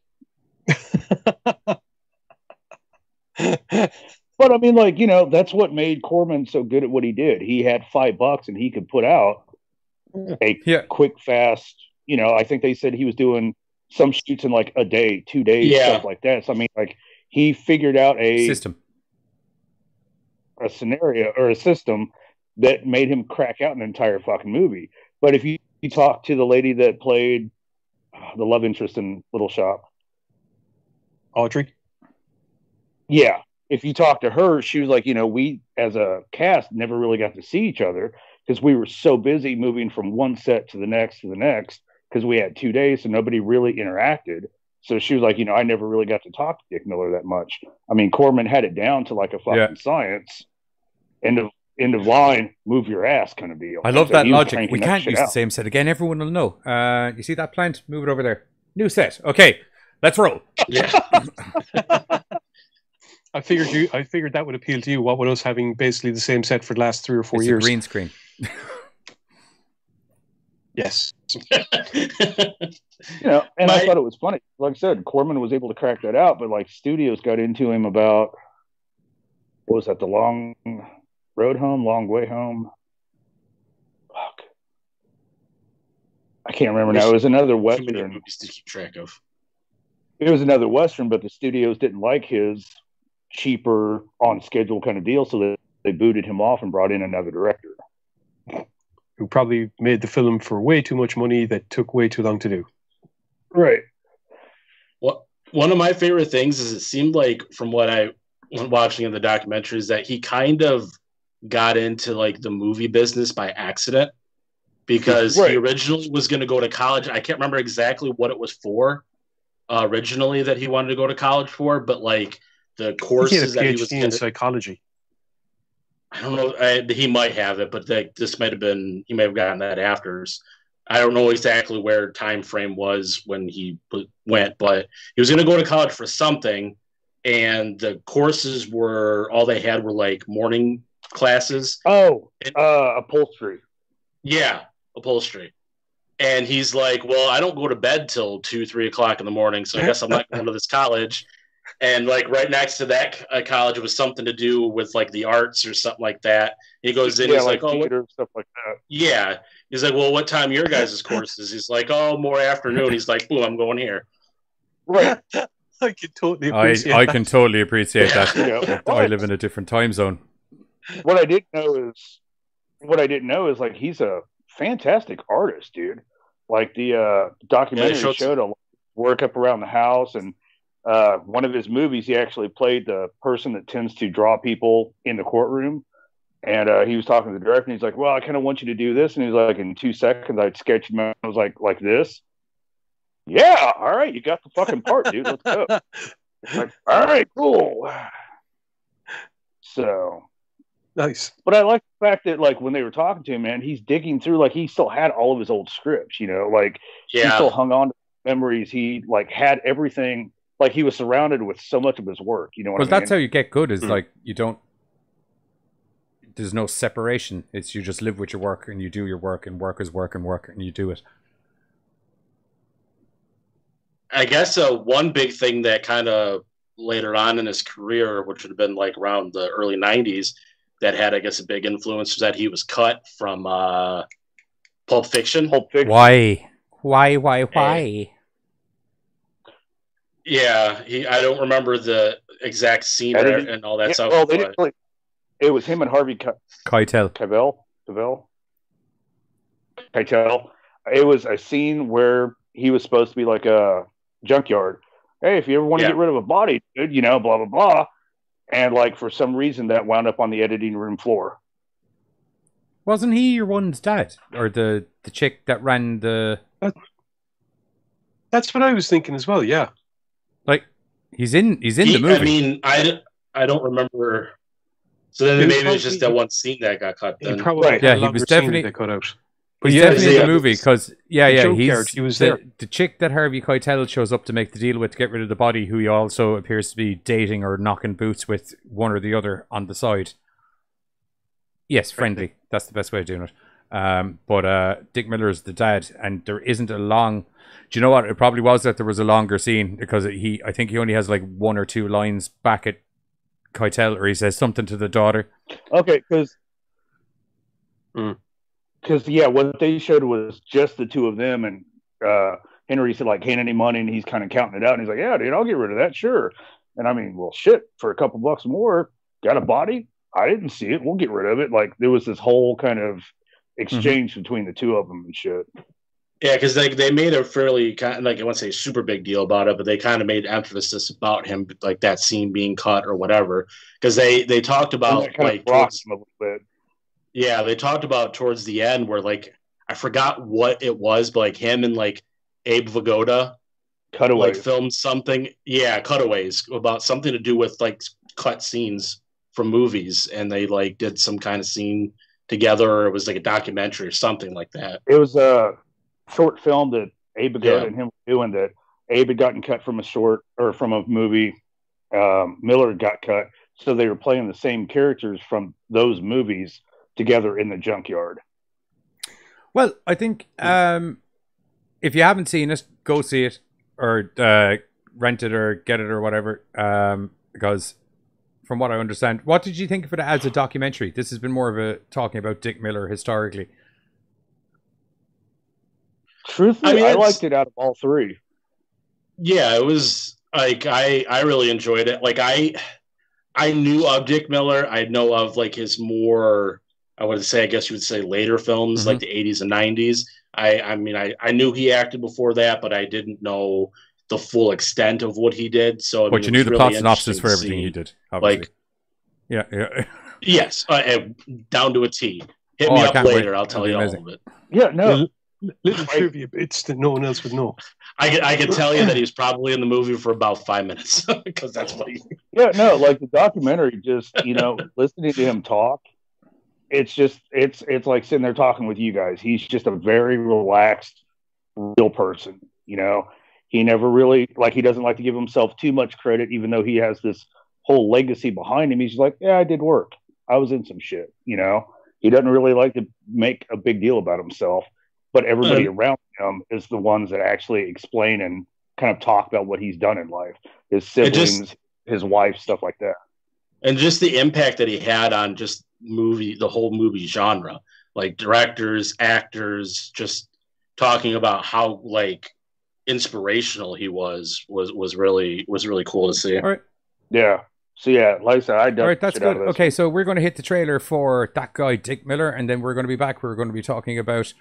But I mean, like, you know, that's what made Corman so good at what he did. He had $5 and he could put out a quick, fast, you know, I think they said he was doing some shoots in like a day, 2 days, stuff like that. So I mean, like, he figured out a scenario or a system that made him crack out an entire fucking movie. But if you talk to the lady that played the love interest in Little Shop, Audrey, if you talk to her, she was like, you know, we as a cast never really got to see each other because we were so busy moving from one set to the next because we had 2 days, so nobody really interacted. So she was like, you know, I never really got to talk to Dick Miller that much. I mean, Corman had it down to like a fucking science. End of line, move your ass kind of deal. I love that logic. We can't use the same set again. Everyone will know. You see that plant? Move it over there. New set. Okay, let's roll. Yeah. I figured that would appeal to you. What with us having basically the same set for the last 3 or 4 It's years. a green screen. Yes. You know, and I thought it was funny. Like I said, Corman was able to crack that out, but like studios got into him about, what was that, the long road home, long way home? Fuck. I can't remember now. It was another Western. Too many movies to keep track of. It was another Western, but the studios didn't like his cheaper, on schedule kind of deal, so they booted him off and brought in another director. Who probably made the film for way too much money that took way too long to do. Right. Well, one of my favorite things is it seemed like, from what I was watching in the documentaries, that he kind of got into like the movie business by accident, because he originally was going to go to college. I can't remember exactly what it was for originally that he wanted to go to college for, but like the courses that he was in psychology. I don't know. He might have it, but this might have been, he may have gotten that after. I don't know exactly where time frame was when he went, but he was going to go to college for something, and the courses all they had were like morning classes. Upholstery. Yeah, upholstery. And he's like, well, I don't go to bed till 2-3 o'clock in the morning, so I guess I'm not going to this college. And like right next to that college was something to do with like the arts or something like that. He goes in, he's like, oh, theater, stuff like that. Yeah. He's like, well, what time are your guys' courses? He's like, oh, more afternoon. He's like, boom, I'm going here. Right. I can totally appreciate I can totally appreciate that. Yeah. I live in a different time zone. What I didn't know is like he's a fantastic artist, dude. Like the documentary showed a work up around the house, and one of his movies, he actually played the person that tends to draw people in the courtroom. And he was talking to the director, and he's like, well, I kind of want you to do this. And he's like, in 2 seconds, I'd sketch him out. I was like this. Yeah, all right, you got the fucking part, dude. Let's go. Like, all right, cool. So nice. But I like the fact that, like, when they were talking to him, man, he's digging through, like, he still had all of his old scripts, you know, like, he still hung on to memories. He, like, had everything, like, he was surrounded with so much of his work, you know what I mean? Well, that's how you get good, is like, there's no separation. It's you just live with your work, and you do your work, and work is work, and work, and you do it. I guess one big thing that kind of later on in his career, which would have been like around the early 90s, that had, I guess, a big influence was that he was cut from Pulp Fiction. Why? Yeah, I don't remember the exact scene and all that stuff. Well, they didn't really, it was him and Harvey Keitel. It was a scene where he was supposed to be like a junkyard. Hey, if you ever want to get rid of a body, dude, you know, blah, blah, blah. And like, for some reason that wound up on the editing room floor. Wasn't he your one's dad? Or the chick that ran the... That's what I was thinking as well, yeah. Like, he's in the movie. I mean, I don't remember. So then maybe it was just that one scene that got cut. Then. He probably he was definitely cut out. But he's definitely in the movie because he was there. The chick that Harvey Keitel shows up to make the deal with to get rid of the body, who he also appears to be dating or knocking boots with one or the other on the side. Yes, friendly. That's the best way of doing it. But Dick Miller is the dad, and there isn't a long. Do you know what? It probably was that there was a longer scene because I think he only has like 1 or 2 lines back at Keitel, or he says something to the daughter. Okay, because what they showed was just the two of them, and Henry said like, "Ain't any money," and he's kind of counting it out, and he's like, "Yeah, dude, I'll get rid of that, sure." And I mean, well, shit, for a couple bucks more, got a body? I didn't see it. We'll get rid of it. Like, there was this whole kind of exchange between the two of them and shit. Yeah, because they made a fairly kind of, like, I wouldn't say super big deal about it, but they kind of made emphasis about him, like that scene being cut or whatever. Because they talked about like towards, him a little bit. Yeah, they talked about towards the end where, like, I forgot what it was, but like him and like Abe Vigoda cutaways, like filmed something. Yeah, cutaways about something to do with like cut scenes from movies, and they like did some kind of scene together, or it was like a documentary or something like that. It was a short film that Abe Vigoda and him were doing, that Abe had gotten cut from a short or from a movie, Miller got cut, so they were playing the same characters from those movies together in the junkyard. Well, I think if you haven't seen it, go see it or rent it or get it or whatever. Because from what I understand, what did you think of it as a documentary? This has been more of a talking about Dick Miller historically. Truthfully, I liked it out of all three. Yeah, it was like I really enjoyed it. Like I knew of Dick Miller. I know of like his more, I would say, I guess you would say later films, like the 80s and 90s. I mean, I knew he acted before that, but I didn't know the full extent of what he did. So, But you knew the plot synopsis for everything he did, obviously. Like, yeah. Yes, down to a T. Hit me up later. I'll tell you all of it. Yeah, no. Little trivia bits that no one else would know. I can tell you that he's probably in the movie for about 5 minutes because that's what he. Yeah, no, like the documentary, just listening to him talk, it's like sitting there talking with you guys. He's just a very relaxed, real person. He never really he doesn't like to give himself too much credit, even though he has this whole legacy behind him. He's like, yeah, I did work. I was in some shit. He doesn't really like to make a big deal about himself. But everybody around him is the ones that actually explain and kind of talk about what he's done in life. His siblings, his wife, stuff like that. And just the impact that he had on just the whole movie genre. Like directors, actors, just talking about how inspirational he was really cool to see. All right. Yeah. So yeah, like I said, I done. All right, that's good. Okay, so we're going to hit the trailer for That Guy Dick Miller, and then we're going to be back. We're going to be talking about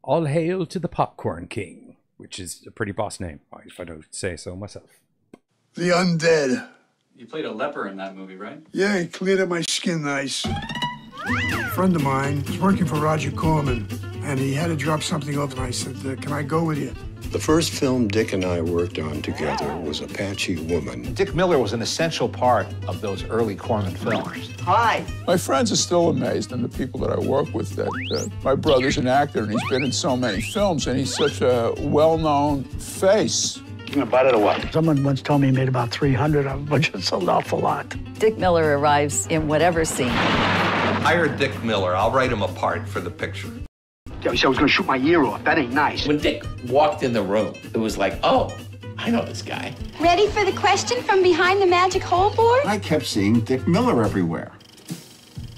All Hail to the Popcorn King, which is a pretty boss name, if I don't say so myself. The Undead. You played a leper in that movie, right? Yeah, it cleared up my skin nice. A friend of mine was working for Roger Corman, and he had to drop something off, and I said, can I go with you? The first film Dick and I worked on together was Apache Woman. Dick Miller was an essential part of those early Corman films. Hi. My friends are still amazed, and the people that I work with, that my brother's an actor, and he's been in so many films, and he's such a well-known face. You gonna buy it or what? Someone once told me he made about 300 of them, which is an awful lot. Dick Miller arrives in whatever scene. Hire Dick Miller. I'll write him a part for the picture. Yeah, he said I was gonna shoot my ear off. That ain't nice. When Dick walked in the room, it was like, oh, I know this guy. Ready for the question from behind the magic hole board? I kept seeing Dick Miller everywhere.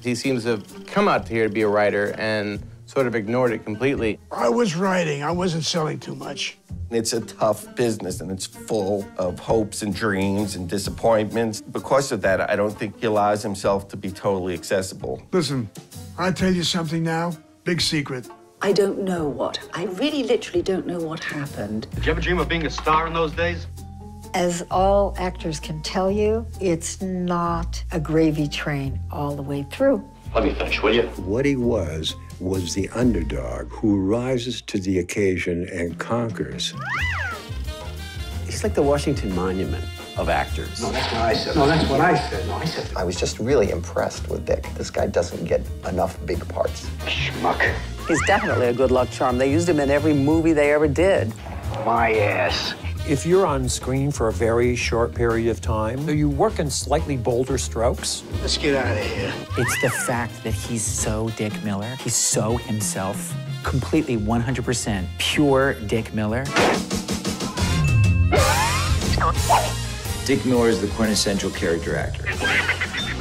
He seems to have come out here to be a writer and sort of ignored it completely. I was writing. I wasn't selling too much. It's a tough business, and it's full of hopes and dreams and disappointments. Because of that, I don't think he allows himself to be totally accessible. Listen, I'll tell you something now. Big secret. I don't know what. I really literally don't know what happened. Did you ever dream of being a star in those days? As all actors can tell you, it's not a gravy train all the way through. Let me finish, will you? What he was the underdog who rises to the occasion and conquers. He's like the Washington Monument of actors. No, that's what I said. No, that's what I said. No, I said. I was just really impressed with Dick. This guy doesn't get enough big parts. Schmuck. He's definitely a good luck charm. They used him in every movie they ever did. My ass. If you're on screen for a very short period of time, you work in slightly bolder strokes. Let's get out of here. It's the fact that he's so Dick Miller. He's so himself. Completely 100% pure Dick Miller. Dick Miller is the quintessential character actor.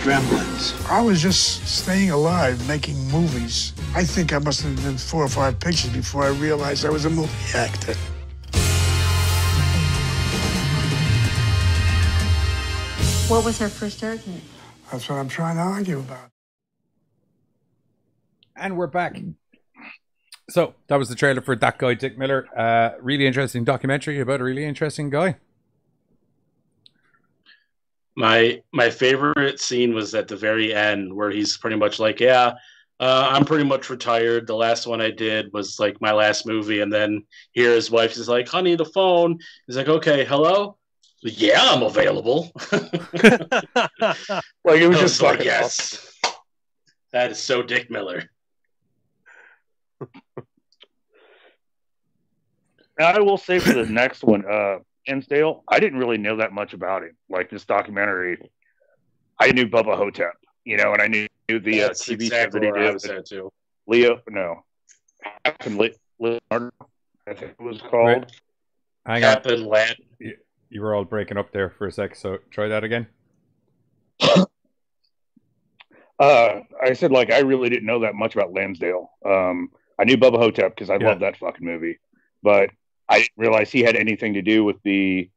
Gremlins. I was just staying alive, making movies. I think I must have done 4 or 5 pictures before I realized I was a movie actor. What was our first argument? That's what I'm trying to argue about. And we're back. So that was the trailer for That Guy Dick Miller. Really interesting documentary about a really interesting guy. My favorite scene was at the very end where he's pretty much like, yeah, I'm pretty much retired. The last one I did was like my last movie. And then here his wife is like, honey, the phone. He's like, okay, hello? Yeah, I'm available. Like it was just like, yes. That is so Dick Miller. I will say for the next one, Lansdale, I didn't really know that much about him. Like this documentary, I knew Bubba Hotep, you know, and I knew the TV show that he did. Too. Leonardo, I think it was called. Hang on. You were all breaking up there for a sec, so try that again. I said, like, I really didn't know that much about Lansdale. I knew Bubba Hotep because I love that fucking movie, but I didn't realize he had anything to do with the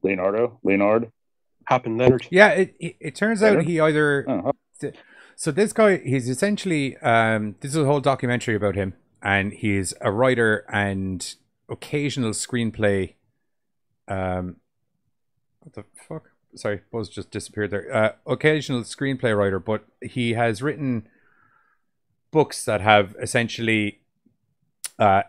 Leonard. Happen Leonard. Yeah, it turns out he either. So this guy, he's essentially this is a whole documentary about him, and he's a writer and occasional screenplay. What the fuck? Sorry, Buzz just disappeared there. Occasional screenplay writer, but he has written books that have essentially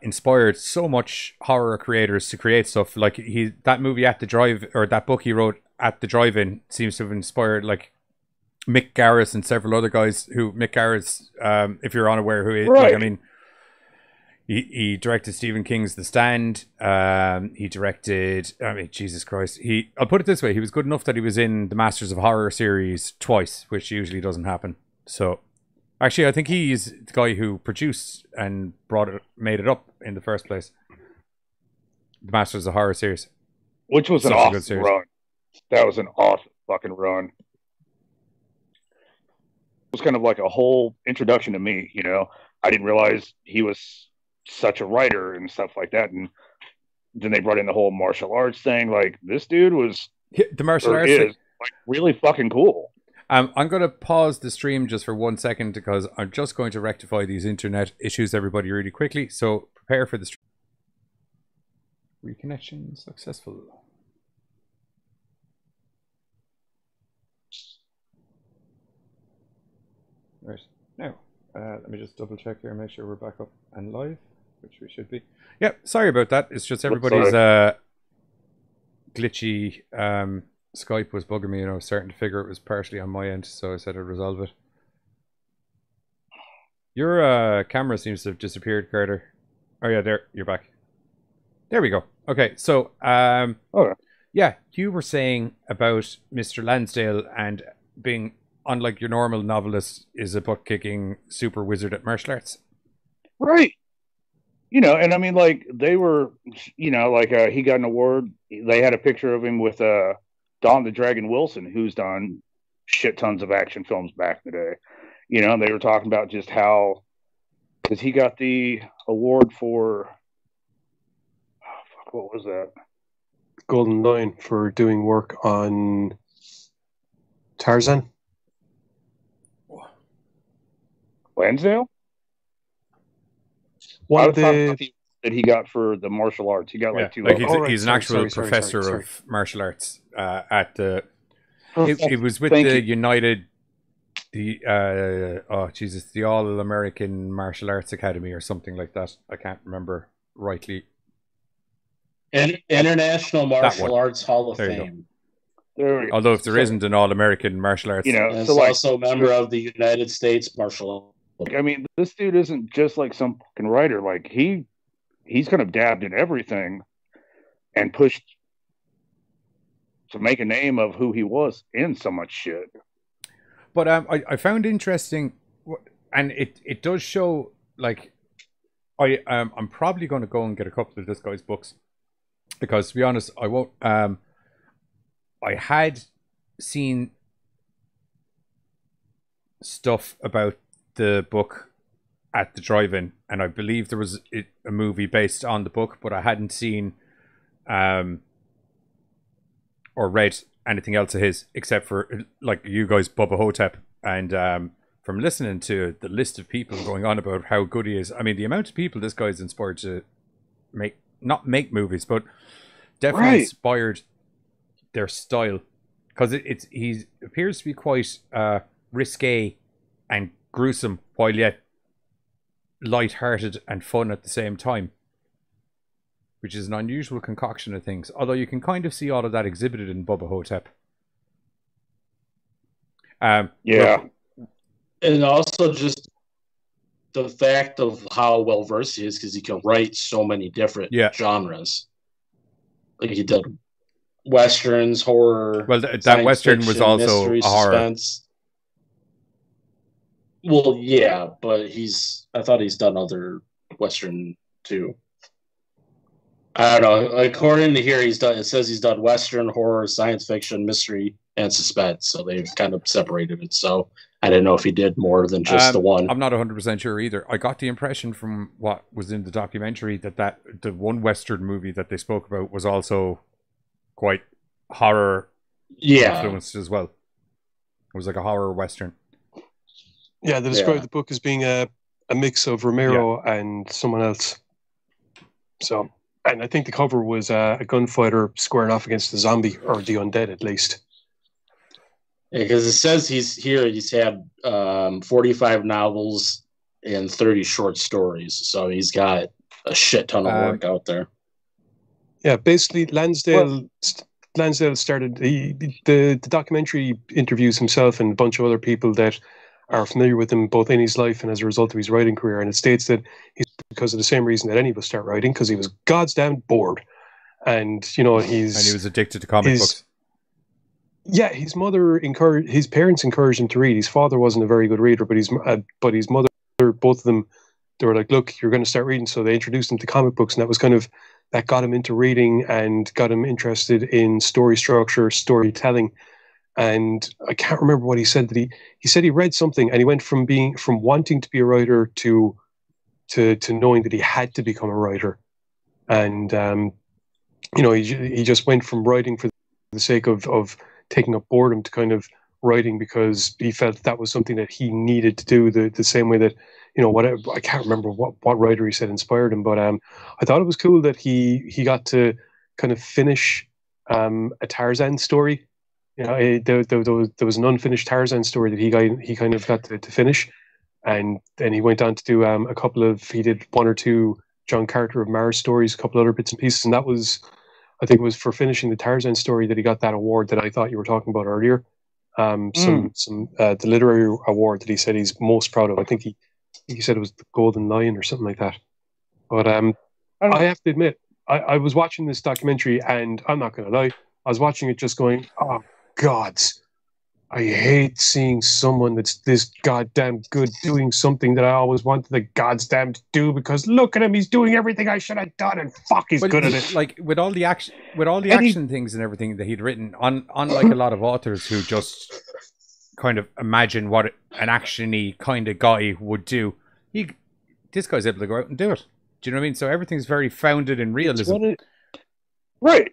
inspired so much horror creators to create stuff. Like that movie At the Drive, or that book he wrote At the Drive-In, seems to have inspired like Mick Garris and several other guys. Mick Garris, if you're unaware who he is, like, I mean, he directed Stephen King's The Stand. He directed, I mean, Jesus Christ. I'll put it this way, he was good enough that he was in the Masters of Horror series twice, which usually doesn't happen. So actually, I think he's the guy who produced and made it up in the first place. The Masters of Horror series. Which was an awesome run. That was an awesome fucking run. It was kind of like a whole introduction to me, you know. I didn't realize he was such a writer and stuff like that. And then they brought in the whole martial arts thing. Like, this dude was... The martial arts thing. Like, really fucking cool. I'm going to pause the stream just for 1 second because I'm just going to rectify these internet issues, everybody, really quickly. So prepare for the stream. Reconnection successful. Right. Now, let me just double check here and make sure we're back up and live, which we should be. Yeah, sorry about that. It's just everybody's glitchy... Skype was bugging me, and I was starting to figure it was partially on my end, so I said I'd resolve it. Your camera seems to have disappeared, Carter. Oh yeah, there, you're back. There we go. Okay, so yeah, you were saying about Mr. Lansdale and being, unlike your normal novelist, is a butt-kicking super wizard at martial arts. Right. You know, and I mean, like, they were, you know, like, he got an award. They had a picture of him with Don the Dragon Wilson, who's done shit tons of action films back in the day. You know, they were talking about just how, because he got the award for, what was that? Golden Lion for doing work on Tarzan. Lansdale? That he got for the martial arts. He got like 2. Like he's an actual professor of martial arts at the. It was with the United, the All American Martial Arts Academy or something like that. I can't remember rightly. International Martial Arts Hall of Fame. Although if there isn't an All American Martial Arts, you know, it's also a member of the United States Martial. Like, I mean, this dude isn't just like some fucking writer. Like he's kind of dabbed in everything and pushed to make a name of who he was in so much shit. But I found interesting, and it does show, like, I'm probably going to go and get a couple of this guy's books, because to be honest, I won't. I had seen stuff about the book At the Drive-In, and I believe there was a movie based on the book, but I hadn't seen or read anything else of his, except for, like you guys, Bubba Hotep, and from listening to the list of people going on about how good he is. I mean, the amount of people this guy's inspired to not make movies, but definitely inspired their style, because he appears to be quite risque and gruesome, while yet light-hearted and fun at the same time, which is an unusual concoction of things, although you can kind of see all of that exhibited in Bubba Hotep. And also just the fact of how well versed he is, because he can write so many different genres. Like he did westerns, horror. Well, that western was also mystery, a horror. suspense. Well, yeah, but I thought he's done other western too. I don't know. According to here, it says he's done western, horror, science fiction, mystery, and suspense. So they've kind of separated it. So I didn't know if he did more than just the one. I'm not 100% sure either. I got the impression from what was in the documentary that the one western movie that they spoke about was also quite horror influenced as well. It was like a horror western. Yeah, they described the book as being a mix of Romero and someone else. So, and I think the cover was a gunfighter squaring off against the zombie, or the undead at least. Because it says he's had 45 novels and 30 short stories. So he's got a shit ton of work out there. Yeah, basically Lansdale started the documentary interviews himself and a bunch of other people that are familiar with him both in his life and as a result of his writing career. And it states that he's because of the same reason that any of us start writing, because he was goddamn bored. And, you know, he was addicted to comic books. Yeah, his parents encouraged him to read. His father wasn't a very good reader, but his mother, both of them, they were like, look, you're going to start reading. So they introduced him to comic books, and that got him into reading and got him interested in story structure, storytelling. And I can't remember what he said. That he said he read something, and he went from wanting to be a writer to knowing that he had to become a writer. And you know, he just went from writing for the sake of taking up boredom to kind of writing because he felt that was something that he needed to do, the same way that, you know, I can't remember what writer he said inspired him, but I thought it was cool that he got to kind of finish a Tarzan story. You know, there was an unfinished Tarzan story that he kind of got to finish, and then he went on to do he did one or two John Carter of Mars stories, a couple other bits and pieces, and that was, I think it was for finishing the Tarzan story that he got that award that I thought you were talking about earlier. The literary award that he said he's most proud of. I think he said it was the Golden Lion or something like that. But I have to admit, I was watching this documentary, and I'm not going to lie, I was watching it just going, oh, gods, I hate seeing someone that's this goddamn good doing something that I always wanted the goddamn to do, because look at him, he's doing everything I should have done, and fuck, he's good at it. Like with all the action things and everything that he'd written, unlike a lot of authors who just kind of imagine what an actiony kind of guy would do, this guy's able to go out and do it. Do you know what I mean? So everything's very founded in realism. Right.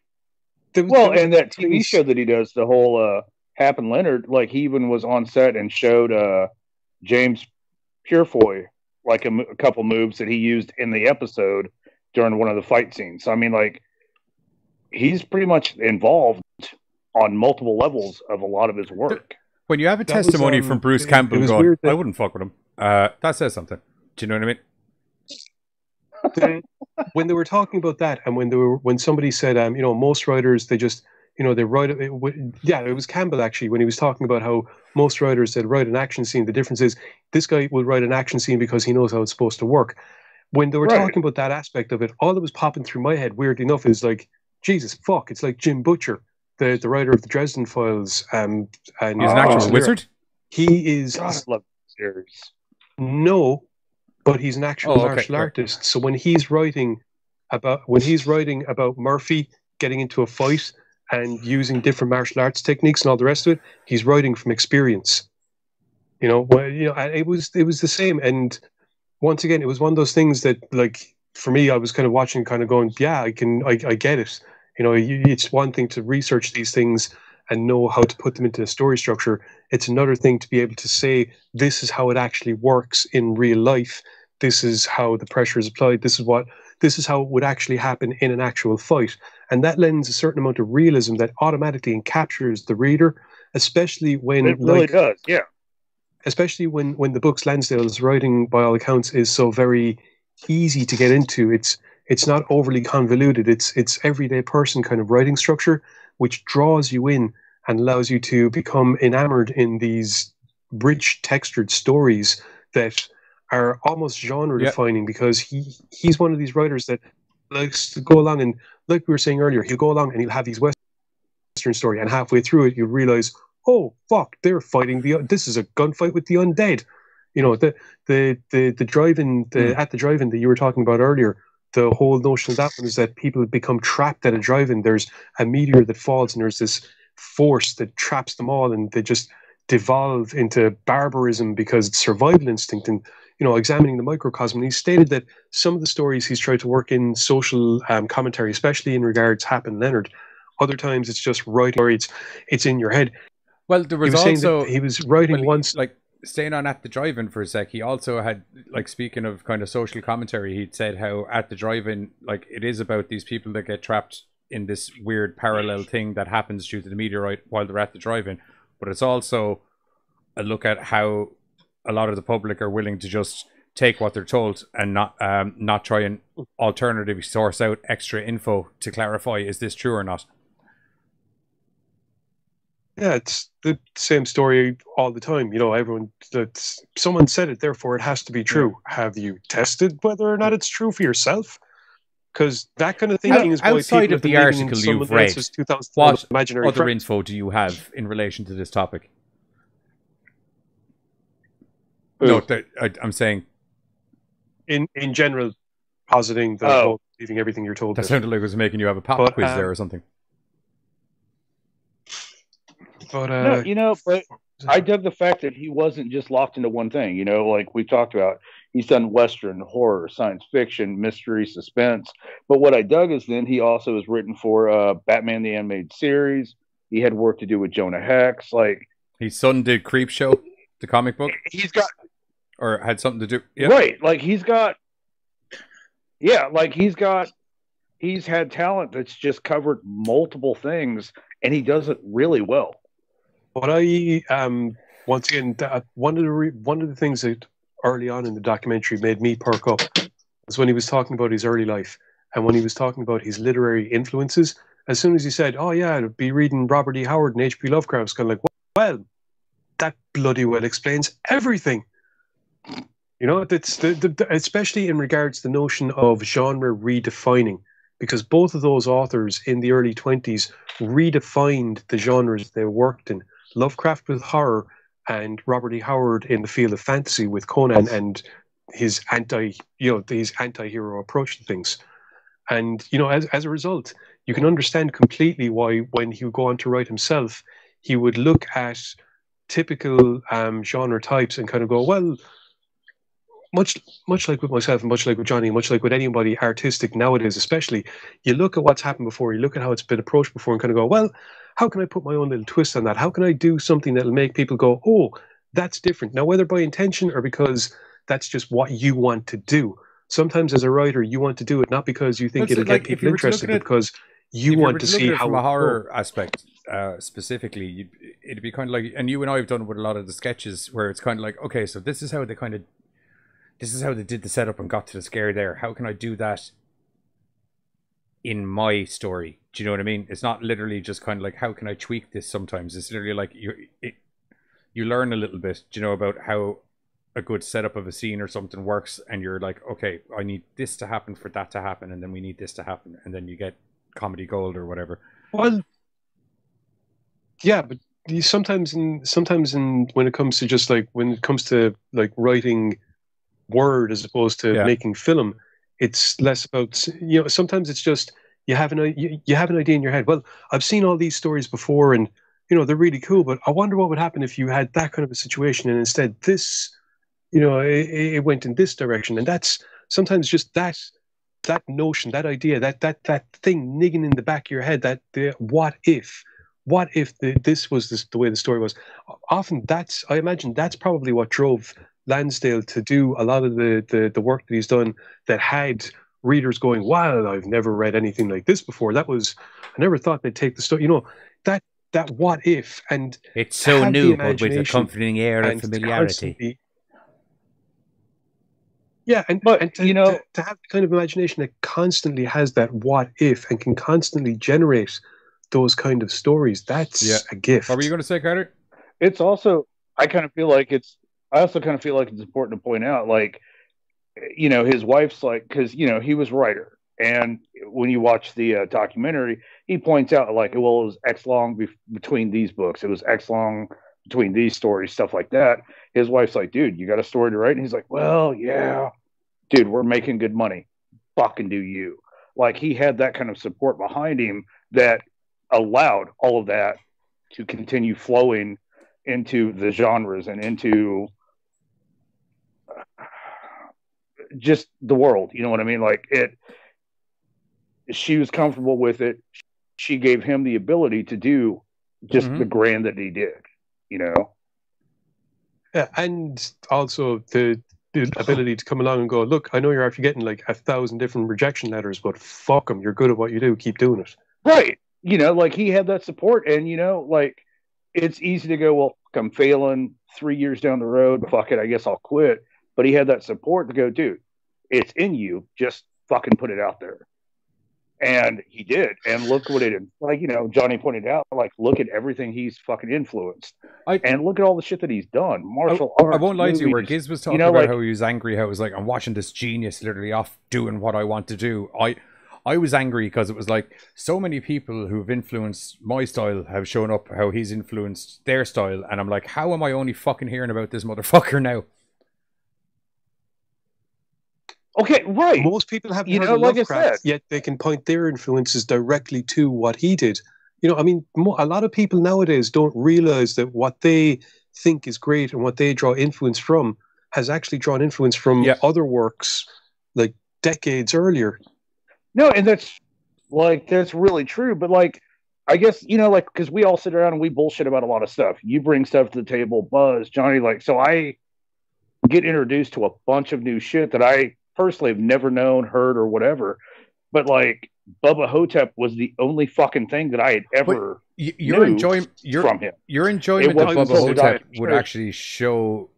Well, and that TV show that he does, the whole Hap and Leonard, like he even was on set and showed James Purefoy like a couple moves that he used in the episode during one of the fight scenes. So, I mean, like, he's pretty much involved on multiple levels of a lot of his work. When you have a testimony from Bruce Campbell going, I wouldn't fuck with him, that says something. Do you know what I mean? When they were talking about that, and when somebody said, you know, most writers, they just, you know, they write it. It was Campbell actually, when he was talking about how most writers that write an action scene, the difference is this guy will write an action scene because he knows how it's supposed to work. When they were talking about that aspect of it, all that was popping through my head, weirdly enough, is like, Jesus fuck, it's like Jim Butcher, the writer of the Dresden Files, and he's an actual wizard. He is. God, I love the series. No. But he's an actual martial artist. So when he's writing about Murphy getting into a fight and using different martial arts techniques and all the rest of it, he's writing from experience. You know, it was the same. And once again, it was one of those things that, like, for me, I was kind of watching, kind of going, yeah, I get it. You know, it's one thing to research these things and know how to put them into a story structure. It's another thing to be able to say, this is how it actually works in real life. This is how the pressure is applied. This is how it would actually happen in an actual fight. And that lends a certain amount of realism that automatically captures the reader, especially when it really does, yeah. Especially when the books Lansdale's writing, by all accounts, is so very easy to get into. It's not overly convoluted. It's everyday person kind of writing structure, which draws you in and allows you to become enamored in these rich textured stories that are almost genre defining because he's one of these writers that likes to go along and, like we were saying earlier, he'll go along and he'll have these Western story, and halfway through it, you'll realize, oh fuck, they're fighting this is a gunfight with the undead. You know, the drive-in, at the drive-in that you were talking about earlier. The whole notion of that one is that people become trapped at a drive-in. There's a meteor that falls, and there's this force that traps them all, and they just devolve into barbarism because it's survival instinct. And you know, examining the microcosm, and he stated that some of the stories he's tried to work in social commentary, especially in regards Hap and Leonard. Other times it's just writing, or it's in your head. Well, there was also he was writing once, like staying on At the Drive-In for a sec. He also had, like, speaking of kind of social commentary, he'd said how At the Drive-In, like, it is about these people that get trapped in this weird parallel thing that happens due to the meteorite while they're at the drive-in, but it's also a look at how a lot of the public are willing to just take what they're told and not try and alternatively source out extra info to clarify, is this true or not? Yeah, it's the same story all the time. You know, someone said it, therefore it has to be true. Have you tested whether or not it's true for yourself? Because that kind of thinking is why outside of the article you've read. What other friends. Info do you have in relation to this topic? No, I'm saying in general, positing the whole believing everything you're told. That sounded like it was making you have a pop quiz there or something. But no, you know, but I dug the fact that he wasn't just locked into one thing. You know, like we talked about, he's done Western, horror, science fiction, mystery, suspense. But what I dug is then he also has written for Batman the Animated Series. He had work to do with Jonah Hex. Like his son did Creepshow, the comic book. He's got, or had something to do, right? Like he's got, he's had talent that's just covered multiple things, and he does it really well. What I once again, one of the things that early on in the documentary made me perk up was when he was talking about his early life, and when he was talking about his literary influences. As soon as he said, "Oh yeah, I'd be reading Robert E. Howard and H.P. Lovecraft," I was kind of like, "Well, that bloody well explains everything." You know, that's especially in regards to the notion of genre redefining, because both of those authors in the early 20s redefined the genres they worked in. Lovecraft with horror, and Robert E. Howard in the field of fantasy with Conan and his anti-hero approach to things. And you know, as a result, you can understand completely why when he would go on to write himself, he would look at typical genre types and kind of go, well, much like with myself, and much like with Johnny, much like with anybody artistic nowadays, especially, you look at what's happened before, you look at how it's been approached before, and kind of go, well, how can I put my own little twist on that? How can I do something that'll make people go, oh, that's different? Now, whether by intention or because that's just what you want to do. Sometimes as a writer, you want to do it not because you think it'll get people interested, but because you want to see how from a horror aspect specifically, it'd be kind of like, and you and I have done it with a lot of the sketches where it's kind of like, okay, so this is how they did the setup and got to the scare there. How can I do that in my story? Do you know what I mean? It's not literally just kind of like, how can I tweak this sometimes? It's literally like you learn a little bit, do you know, about how a good setup of a scene or something works, and you're like, okay, I need this to happen for that to happen, and then we need this to happen, and then you get comedy gold or whatever. Well, yeah, but sometimes when it comes to just like, when it comes to like writing word as opposed to making film, it's less about, you know, sometimes it's just you have an idea in your head. Well, I've seen all these stories before, and you know, they're really cool, but I wonder what would happen if you had that kind of a situation and instead this, you know, it went in this direction. And that's sometimes just that notion, that idea, that thing nigging in the back of your head, that the what if this was the way the story was. Often I imagine that's probably what drove Lansdale to do a lot of the work that he's done that had readers going, wow, I've never read anything like this before. I never thought they'd take the story, you know, that what if, and it's so new, but with a comforting air of familiarity. Yeah, and to have the kind of imagination that constantly has that what if and can constantly generate those kind of stories, that's a gift. What were you going to say, Carter? It's also, I kind of feel like it's I also kind of feel like it's important to point out, like, you know, his wife's like, because, you know, he was a writer. And when you watch the documentary, he points out, like, well, it was X long between these books. It was X long between these stories, stuff like that. His wife's like, dude, you got a story to write? And he's like, well, yeah. Dude, we're making good money. Fucking do you. Like, he had that kind of support behind him that allowed all of that to continue flowing into the genres and into just the world. You know what I mean? Like, she was comfortable with it. She gave him the ability to do just the grand that he did, you know? Yeah, and also the ability to come along and go, look, I know you're after getting like 1,000 different rejection letters, but fuck them, you're good at what you do, keep doing it. Right. You know, like, he had that support, and, you know, like, it's easy to go, well, I'm failing 3 years down the road, fuck it, I guess I'll quit. But he had that support to go, dude, it's in you, just fucking put it out there. And he did. And look what it did. Like, you know, Johnny pointed out, like, look at everything he's fucking influenced. And look at all the shit that he's done. Martial arts. I won't lie to you, where Giz was talking about, like, how he was angry, how it was like, I'm watching this genius literally off doing what I want to do. I was angry because it was like, so many people who've influenced my style have shown up, how he's influenced their style. And I'm like, how am I only fucking hearing about this motherfucker now? Okay, right. Most people haven't heard of Lovecraft, yet they can point their influences directly to what he did. You know, I mean, a lot of people nowadays don't realize that what they think is great and what they draw influence from has actually drawn influence from other works like decades earlier. No, and that's really true. But, like, I guess, you know, like, because we all sit around and we bullshit about a lot of stuff. You bring stuff to the table, Buzz, Johnny, like, so I get introduced to a bunch of new shit that I personally have never known, heard, or whatever. But, like, Bubba Hotep was the only fucking thing that I had ever from him. Your enjoyment of Bubba Hotep would actually show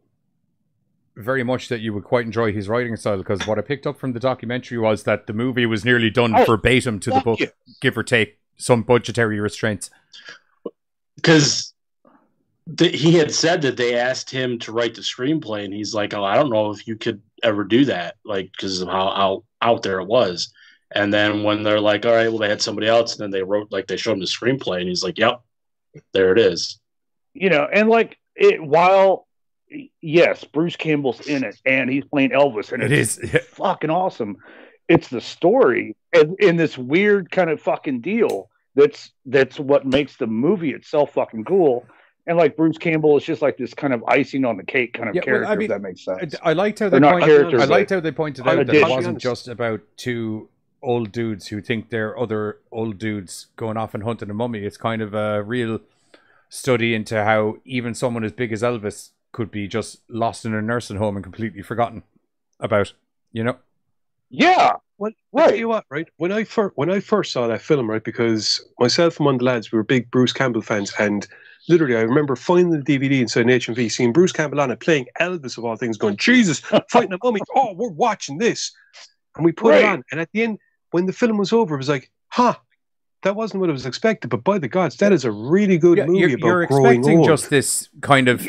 very much that you would quite enjoy his writing style, because what I picked up from the documentary was that the movie was nearly done verbatim to the book, give or take some budgetary restraints. Because he had said that they asked him to write the screenplay, and he's like, oh, I don't know if you could ever do that, like, because of how out there it was. And then when they're like, all right, well, they had somebody else, and then they wrote, like, they showed him the screenplay, and he's like, yep, there it is. You know, and, like, while, yes, Bruce Campbell's in it, and he's playing Elvis, and it's fucking awesome. It's the story, and in this weird kind of fucking deal that's what makes the movie itself fucking cool. And, like, Bruce Campbell is just like this kind of icing on the cake kind of character, if that makes sense. I liked how they pointed out that it wasn't just about two old dudes who think they're other old dudes going off and hunting a mummy. It's kind of a real study into how even someone as big as Elvis could be just lost in a nursing home and completely forgotten about, you know? Yeah. Well, right. Tell you what, right? When I first saw that film, right, because myself and one of the lads, we were big Bruce Campbell fans, and literally, I remember finding the DVD inside an HMV, seeing Bruce Campbell on it, playing Elvis of all things, going, Jesus, fighting a mummy. Oh, we're watching this. And we put it on. And at the end, when the film was over, it was like, that wasn't what I was expecting. But by the gods, that is a really good movie about growing old. You're expecting just this kind of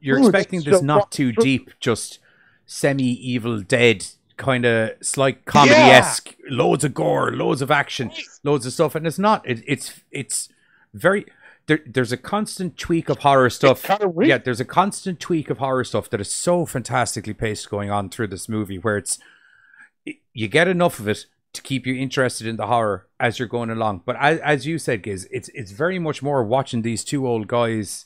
you're expecting this not too deep, just semi-Evil Dead kind of slight comedy-esque, loads of gore, loads of action, loads of stuff. And it's not. It's very... There's a constant tweak of horror stuff. Yeah, there's a constant tweak of horror stuff that is so fantastically paced going on through this movie, where you get enough of it to keep you interested in the horror as you're going along. But as you said, Giz, it's very much more watching these two old guys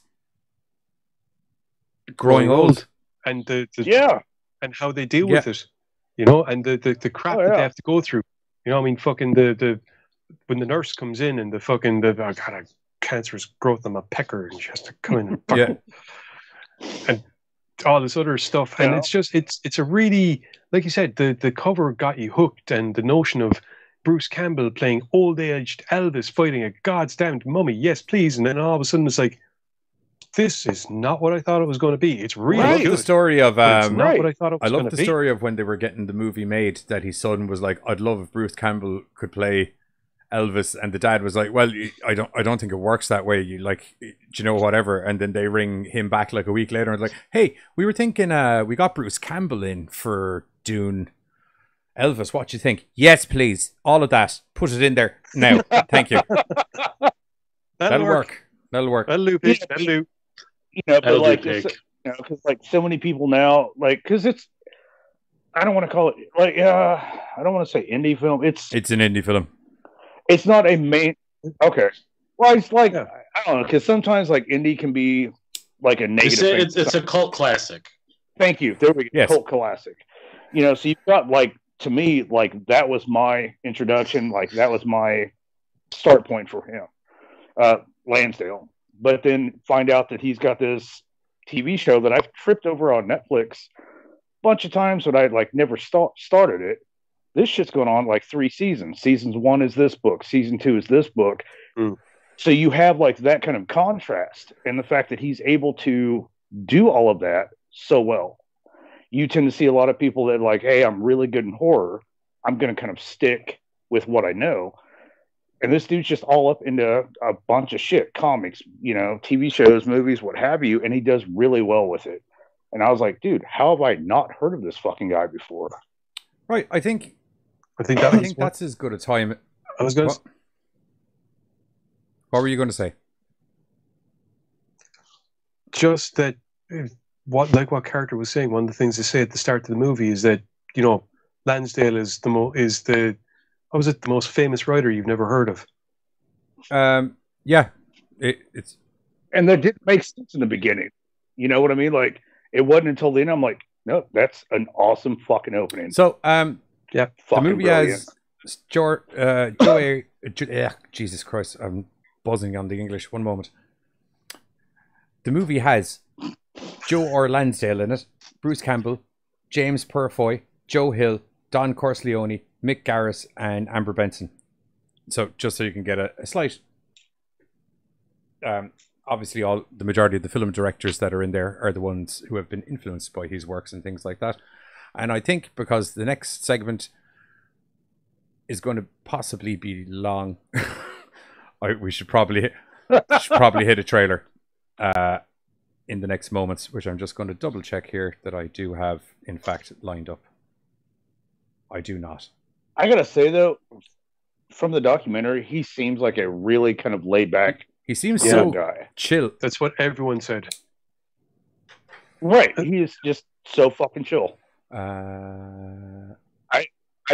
growing old, and and how they deal with it, you know, and the crap that they have to go through. You know, I mean, fucking the when the nurse comes in and the cancerous growth on my pecker, and she has to come in and and all this other stuff, and it's just it's a really, like you said, the cover got you hooked, and the notion of Bruce Campbell playing old-aged Elvis fighting a god's damned mummy, yes please, and then all of a sudden it's like, this is not what I thought it was going to be. It's really good. I love the story of it's not what I thought it was. I love the story of when they were getting the movie made, that his son was like, I'd love if Bruce Campbell could play Elvis, and the dad was like, well, I don't think it works that way. You like, do you know, whatever. And then they ring him back like a week later and like, hey, we were thinking we got Bruce Campbell in for doing Elvis. What do you think? Yes, please. All of that. Put it in there now. Thank you. That'll work. That'll work. That'll do, pig. That'll do. You know, but like, because like so many people now, like, because it's, I don't want to call it like, I don't want to say indie film. It's an indie film. It's not a main. Okay. Well, it's like, I don't know, because sometimes like indie can be like a negative. It's a cult classic. Thank you. There we go. Yes. Cult classic. You know, so you've got like, to me, like that was my introduction. Like that was my start point for him, Lansdale. But then find out that he's got this TV show that I've tripped over on Netflix a bunch of times, but I like never started it. This shit's going on like 3 seasons. Seasons 1 is this book. Season 2 is this book. So you have like that kind of contrast, and the fact that he's able to do all of that so well. You tend to see a lot of people that are like, hey, I'm really good in horror. I'm going to kind of stick with what I know. And this dude's just all up into a bunch of shit, comics, you know, TV shows, movies, what have you. And he does really well with it. And I was like, dude, how have I not heard of this fucking guy before? Right. I think that's as good a time. I was going to. What were you going to say? Just that, what character was saying. One of the things they say at the start of the movie is that, you know, Lansdale is the most famous writer you've never heard of. Yeah, it's, and that didn't make sense in the beginning. You know what I mean? Like, it wasn't until then I'm like, no, that's an awesome fucking opening. So, yeah, the movie has Joe Jesus Christ, I'm buzzing on the English. One moment. The movie has Joe R Lansdale in it, Bruce Campbell, James Purfoy, Joe Hill, Don Corleone, Mick Garris, and Amber Benson. So just so you can get a slight. Obviously, the majority of the film directors that are in there are the ones who have been influenced by his works and things like that. And I think because the next segment is going to possibly be long, we should probably hit a trailer in the next moments, which I'm just going to double check here that I do have in fact lined up. I do not. I gotta say though, from the documentary, he seems like a really kind of laid back. He seems so guy. Chill. That's what everyone said. Right. He is just so fucking chill. I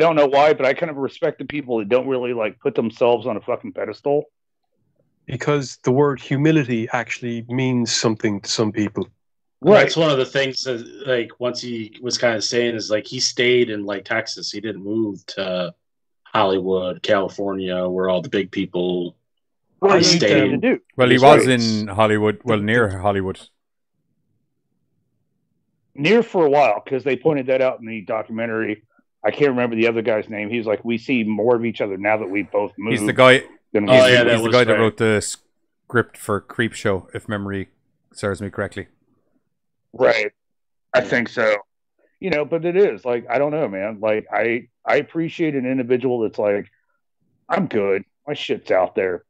don't know why, but I kind of respect the people that don't really like put themselves on a fucking pedestal. Because the word humility actually means something to some people. Right. That's one of the things that, like, once he was kind of saying is like he stayed in like Texas. He didn't move to Hollywood, California, where all the big people stayed. Well, he was in Hollywood, near Hollywood. Near for a while, because they pointed that out in the documentary. I can't remember the other guy's name. He's like, we see more of each other now that we both moved. He's the guy. He's the guy that wrote the script for Creepshow, if memory serves me correctly. Right. I think so. You know, but it is like, I don't know, man. Like, I appreciate an individual that's like, I'm good. My shit's out there.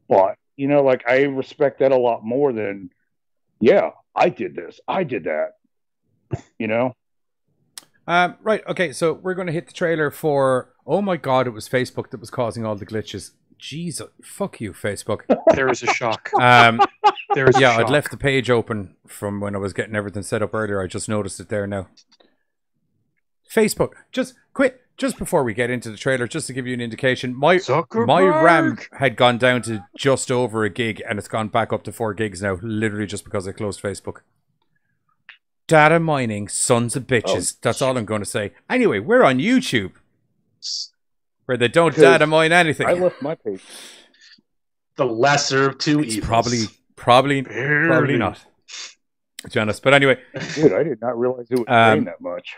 But, you know, like, I respect that a lot more than, yeah, I did this. I did that. You know? Right. Okay. So we're going to hit the trailer for, oh my God, it was Facebook that was causing all the glitches. Jesus. Fuck you, Facebook. There is a shock. I'd left the page open from when I was getting everything set up earlier. I just noticed it there now. Facebook, just before we get into the trailer, just to give you an indication, my RAM had gone down to just over a gig, and it's gone back up to 4 gigs now, literally just because I closed Facebook. Data mining, sons of bitches. That's all I'm going to say. Anyway, we're on YouTube, where they don't data mine anything. I left my page. The lesser of two evils. Probably not, to be honest. But anyway, dude, I did not realize it was raining that much.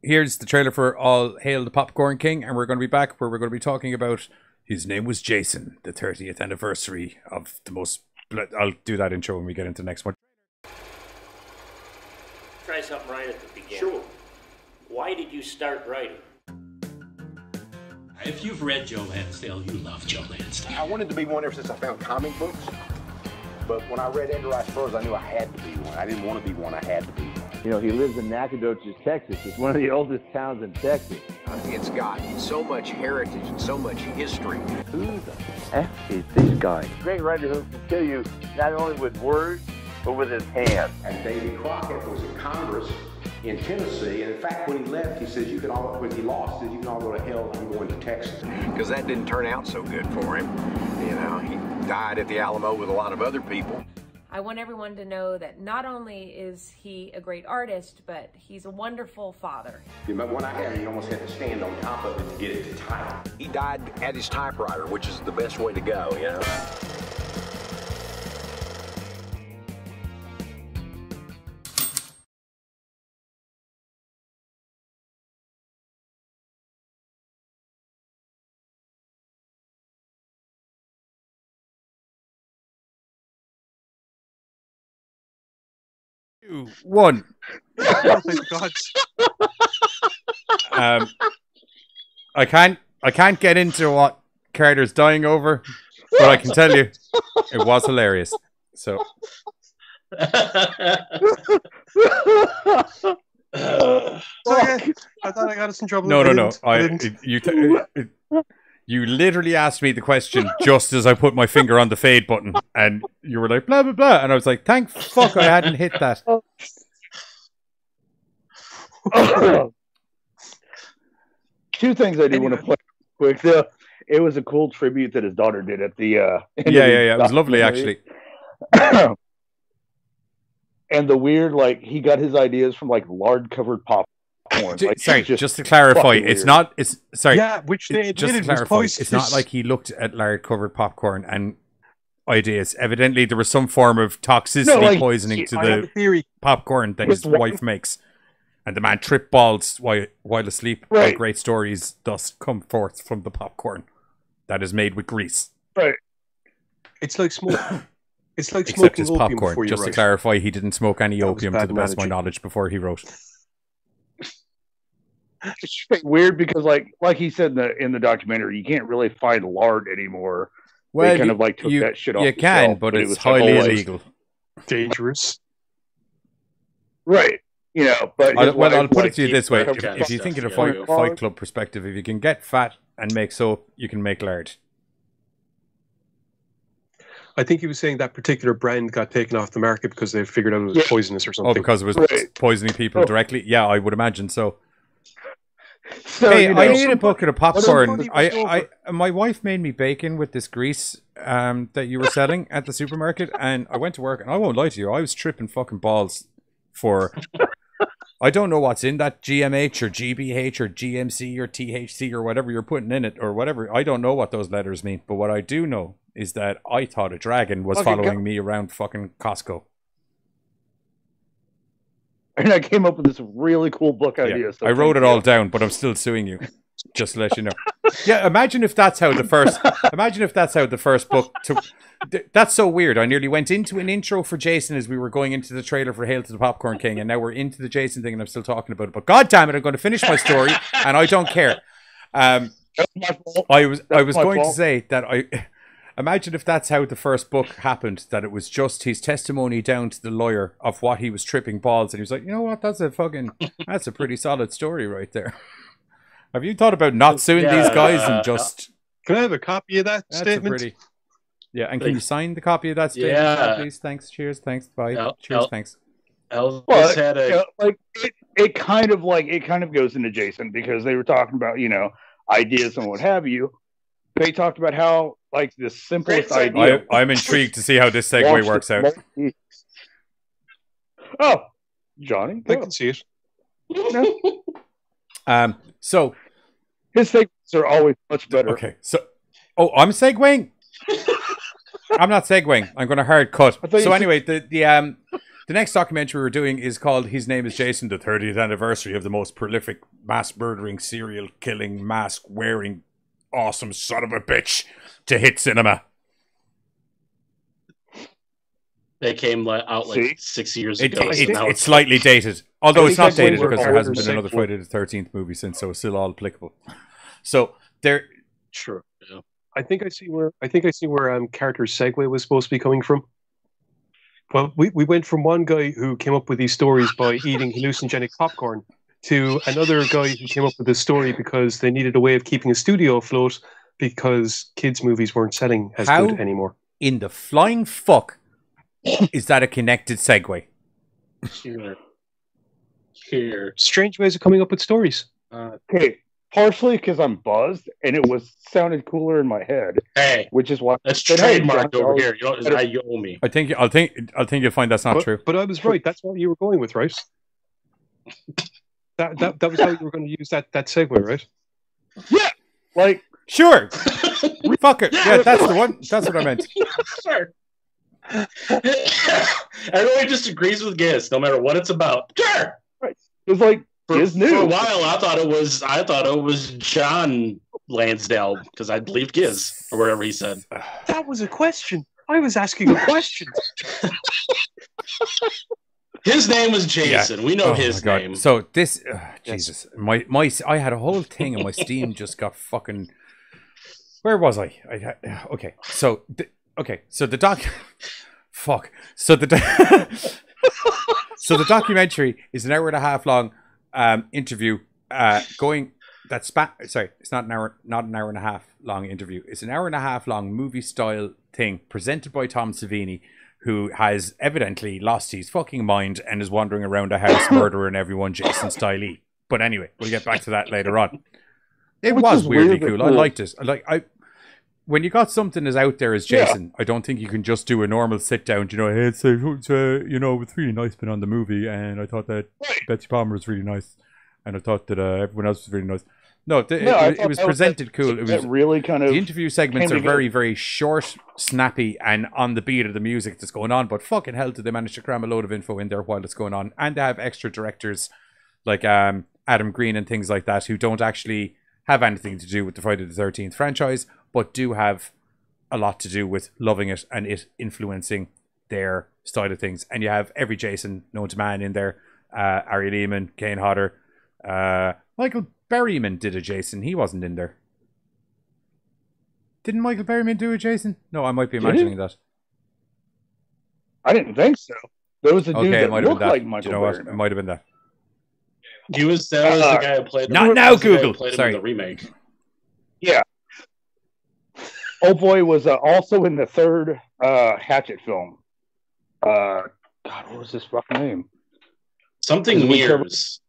Here's the trailer for All Hail the Popcorn King, and we're going to be back where we're going to be talking about His Name Was Jason, the 30th anniversary of the most. I'll do that intro when we get into the next one. Try something right at the beginning. Sure. Why did you start writing? If you've read Joe Lansdale, you love Joe Lansdale. I wanted to be one ever since I found comic books. But when I read Edgar Rice Burroughs, I knew I had to be one. I didn't want to be one. I had to be one. You know, he lives in Nacogdoches, Texas. It's one of the oldest towns in Texas. It's got so much heritage and so much history. Who the F is this guy? Great writer who can kill you not only with words, but with his hands. And Davy Crockett was in Congress in Tennessee, and in fact, when he left, he says, you can all, when he lost, he said, you can all go to hell, I'm going to Texas. Because that didn't turn out so good for him. You know, he died at the Alamo with a lot of other people. I want everyone to know that not only is he a great artist, but he's a wonderful father. When I had him, you almost had to stand on top of it to get it to type. He died at his typewriter, which is the best way to go, you know? One. Oh my God. I can't get into what Carter's dying over, but I can tell you it was hilarious. So I thought I got us in trouble. No. You literally asked me the question just as I put my finger on the fade button, and you were like, blah, blah, blah. And I was like, thank fuck I hadn't hit that. Two things I do want to play quick. It was a cool tribute that his daughter did at the end Yeah. It was lovely, actually. And the weird, like, he got his ideas from, like, lard-covered popcorn. Like, sorry, just to clarify, it's not. It's sorry. Yeah, which they just to clarify, it's not like he looked at lard-covered popcorn and ideas. Evidently, there was some form of toxicity poisoning to the popcorn that his wife makes, and the man tripped balls while asleep. Right. And great stories thus come forth from the popcorn that is made with grease. Right. It's like smoke. It's like Except smoking his opium popcorn. before you Just to write. clarify, he didn't smoke any opium to bad the best of my managing. knowledge before he wrote. It's weird because, like he said in the documentary, you can't really find lard anymore. Well, they kind of like took that shit off. You the can, shelf, but it it's was highly like, illegal. Dangerous. Right. You know, but I'll put it to you this way: Okay. if you think in a Fight Club perspective, if you can get fat and make soap, you can make lard. I think he was saying that particular brand got taken off the market because they figured out it was poisonous or something. Oh, because it was poisoning people directly? Yeah, I would imagine so. So, Hey, you know, I need a bucket of popcorn. Somebody My wife made me bacon with this grease that you were selling at the supermarket, and I went to work, and I won't lie to you, I was tripping fucking balls for... I don't know what's in that GMH or GBH or GMC or THC or whatever you're putting in it or whatever. I don't know what those letters mean, but what I do know is that I thought a dragon was following me around fucking Costco. And I came up with this really cool book idea. Yeah. So I wrote it all down, but I'm still suing you. Just to let you know. Yeah, imagine if that's how the first book took. That's so weird. I nearly went into an intro for Jason as we were going into the trailer for Hail to the Popcorn King, and now we're into the Jason thing, and I'm still talking about it. But God damn it, I'm going to finish my story, and I don't care. I was going to say that imagine if that's how the first book happened, that it was just his testimony down to the lawyer of what he was tripping balls, and he was like, you know what, that's a pretty solid story right there. Have you thought about not suing these guys and just... Can I have a copy of that statement? Yeah, and can you sign the copy of that statement, please? Thanks, cheers, thanks, bye. Cheers, thanks. Elvis had a... it kind of goes into Jason, because they were talking about, you know, ideas and what have you. They talked about how, like, the simplest idea... I'm intrigued to see how this segue works out. Oh, Johnny? I can see it. So his segments are always much better. Okay, so I'm segueing. I'm not segueing. I'm going to hard cut. So anyway, the next documentary we're doing is called "His Name Is Jason: The 30th Anniversary of the Most Prolific Mass Murdering, Serial Killing, Mask Wearing, Awesome Son of a Bitch to hit cinema." They came out like 6 years ago. It's slightly dated. Although it's not dated because there hasn't been another Friday the 13th movie since, so it's still all applicable. So True. Yeah. I think I see where Carter's segue was supposed to be coming from. Well, we went from one guy who came up with these stories by eating hallucinogenic popcorn to another guy who came up with this story because they needed a way of keeping a studio afloat because kids' movies weren't selling as good anymore. In the flying fuck is that a connected segue? Here. Strange ways of coming up with stories. Okay, partially because I'm buzzed and it sounded cooler in my head. Hey, which is why that's trademarked over here. You owe me. I think you'll find that's not true. But I was right. That's what you were going with, right? That was how you were going to use that segue, right? Yeah, like sure. Fuck it. Yeah, that's the one. That's what I meant. Sure. Everybody just agrees with Giz, no matter what it's about. Sure. Right. It was like for a while. I thought it was John Lansdale because I believed Giz or whatever he said. That was a question. I was asking a question. His name was Jason. Yeah. We know his name. So this, Jesus, my I had a whole thing and my Steam just got fucking. Where was I? Okay, so the doc. Fuck. So the documentary is an hour and a half long interview. Sorry, it's not an hour and a half long interview. It's an hour and a half long movie style thing presented by Tom Savini, who has evidently lost his fucking mind and is wandering around a house murdering everyone Jason Style. But anyway, we'll get back to that later on. It was weirdly cool. I liked it. When you got something as out there as Jason, I don't think you can just do a normal sit down. You know, hey, it's really nice been on the movie, and I thought that Betsy Palmer was really nice, and I thought that everyone else was really nice. No, it was presented cool. It was really kind of the interview segments are very, very short, snappy, and on the beat of the music that's going on. But fucking hell, did they manage to cram a load of info in there while it's going on? And they have extra directors like Adam Green and things like that who don't actually have anything to do with the Friday the 13th franchise, but do have a lot to do with loving it and it influencing their style of things. And you have every Jason known to man in there. Ari Lehman, Kane Hodder, Michael Berryman did a Jason. He wasn't in there. Didn't Michael Berryman do a Jason? No, I might be imagining that. I didn't think so. There was a dude that looked like Michael Berryman. It might have been that. That was the guy who played. Not now, Google. Sorry, the remake. Yeah. Oh boy was also in the third Hatchet film. God, what was his fucking name? Something Mears.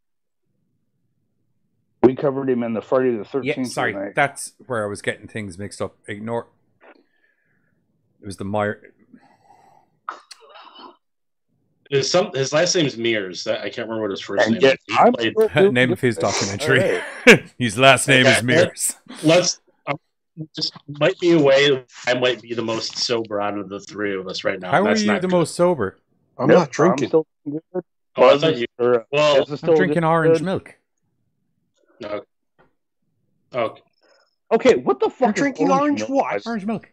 We covered him in the Friday the 13th. Yeah, sorry, remake. That's where I was getting things mixed up. Ignore. It was the Meyer. His last name's Mears. I can't remember what his first name is. Name of his documentary. His last name is Mears. Let's just might be a way I might be the most sober out of the three of us right now. How are you the most sober? I'm not drinking. I'm drinking orange milk. No. Okay. Okay, what the fuck? You're drinking orange what? Orange milk.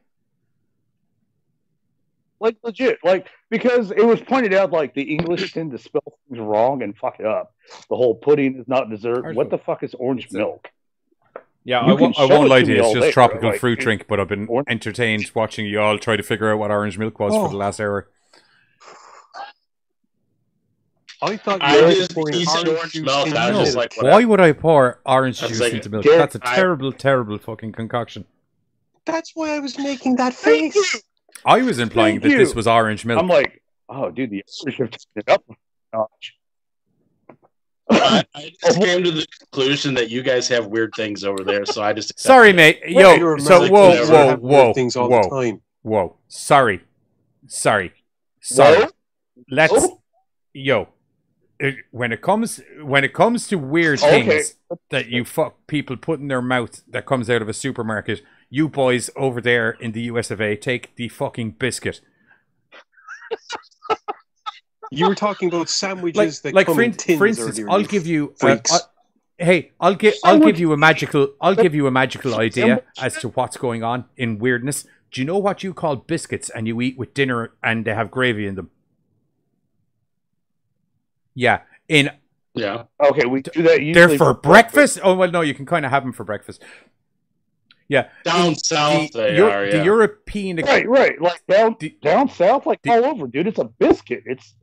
Like legit, like because it was pointed out like the English tend to spell things wrong and fuck it up. The whole pudding is not dessert. What the fuck is orange milk? Yeah, I won't lie to you. It's just tropical fruit drink, but I've been entertained watching you all try to figure out what orange milk was for the last hour. I thought you said orange milk. I was just like, why would I pour orange juice into milk? That's a terrible, terrible fucking concoction. That's why I was making that face. I was implying that this was orange milk. I'm like, oh, dude, the Irish have taken it up a notch. I just came to the conclusion that you guys have weird things over there, so I just sorry, mate. Yo, so whoa. Sorry. Let's when it comes to weird things that you fuck people put in their mouth that comes out of a supermarket, you boys over there in the US of A take the fucking biscuit. You were talking about sandwiches that come in tins. For instance, I'll give you I'll give you a magical idea as to what's going on in weirdness. Do you know what you call biscuits and you eat with dinner and they have gravy in them? Yeah. Okay, we do that usually. They're for breakfast? Oh, well, no, you can kind of have them for breakfast. Yeah. Down south they are, The yeah. European... Right. Like down south, like all over, dude. It's a biscuit. It's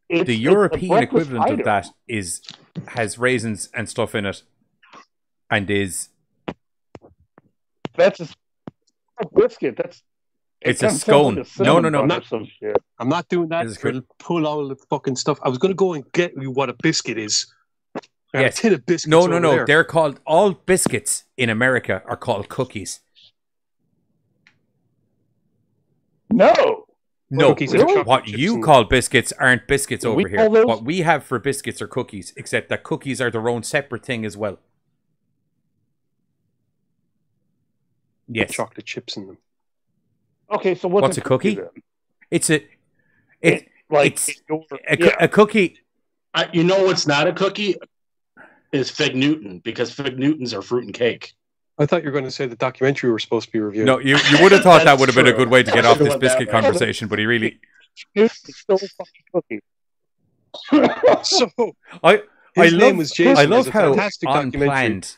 the European breakfast equivalent item. of that has raisins and stuff in it, and is... That's a biscuit. It's a scone. No. I'm not doing that. I'll pull all the fucking stuff. I was going to go and get you what a biscuit is. Yes. A tin of biscuits. No. There. They're called... All biscuits in America are called cookies. No. Really? What you call biscuits aren't biscuits over here. call those- What we have for biscuits are cookies, except that cookies are their own separate thing as well. Yes. Chocolate chips in them. Okay, so what's a cookie? then? It's a a cookie. You know what's not a cookie? Is Fig Newton, because Fig Newtons are fruit and cake. I thought you were going to say the documentary we were supposed to be reviewing. No, you would have thought that would have been a true. good way to get I off should've this went that biscuit way. conversation, but he really... It's still a fucking cookie. So I his name love was Jason. I love It was a how fantastic documentary. unplanned,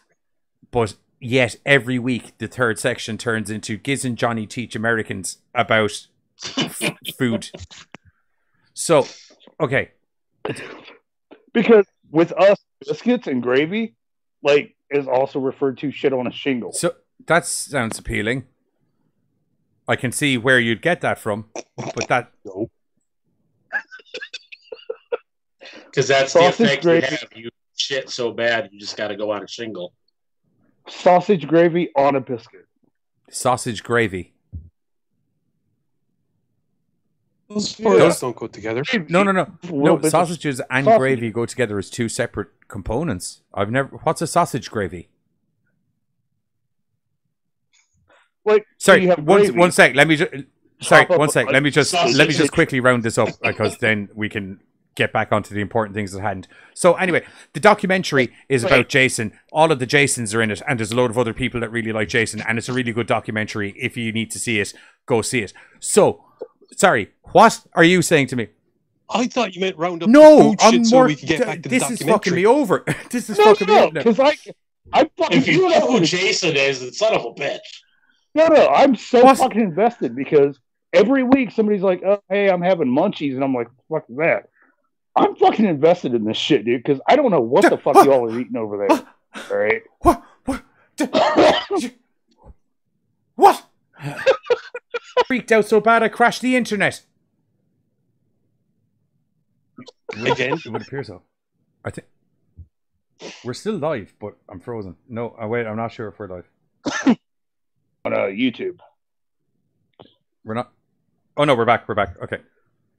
but yet every week the third section turns into Giz and Johnny teach Americans about food. So, okay. Because with us, biscuits and gravy, like, is also referred to shit on a shingle. So that sounds appealing. I can see where you'd get that from, but that... No. Because that's the Sausage effect gravy. you have. You shit so bad, you just got to go on a shingle. Sausage gravy on a biscuit. Sausage gravy. Those don't go together. No, sausages and gravy go together as two separate components. I've never... What's a sausage gravy? Like, Sorry, you have one gravy. sec. Let me just... Sorry, Chop up one sec. a Let me just sausage. quickly round this up, because then we can get back onto the important things at hand. So anyway, the documentary is about Jason. All of the Jasons are in it, and there's a load of other people that really like Jason, and it's a really good documentary. If you need to see it, go see it. So, sorry, what are you saying to me? I thought you meant round up No, the food I'm shit more... so we could get back to the This documentary. is fucking me over. This is No, fucking me over. because I'm fucking... If you know who Jason is, then son of a bitch. No, I'm so fucking invested because every week somebody's like, "Oh, hey, I'm having munchies," and I'm like, "Fuck that." I'm fucking invested in this shit, dude, because I don't know what the fuck y'all are eating over there. All right. What? Freaked out so bad I crashed the internet. Again? It would appear so. I think we're still live, but I'm frozen. No, wait, I'm not sure if we're live. On YouTube. We're not. Oh no, we're back. We're back. Okay.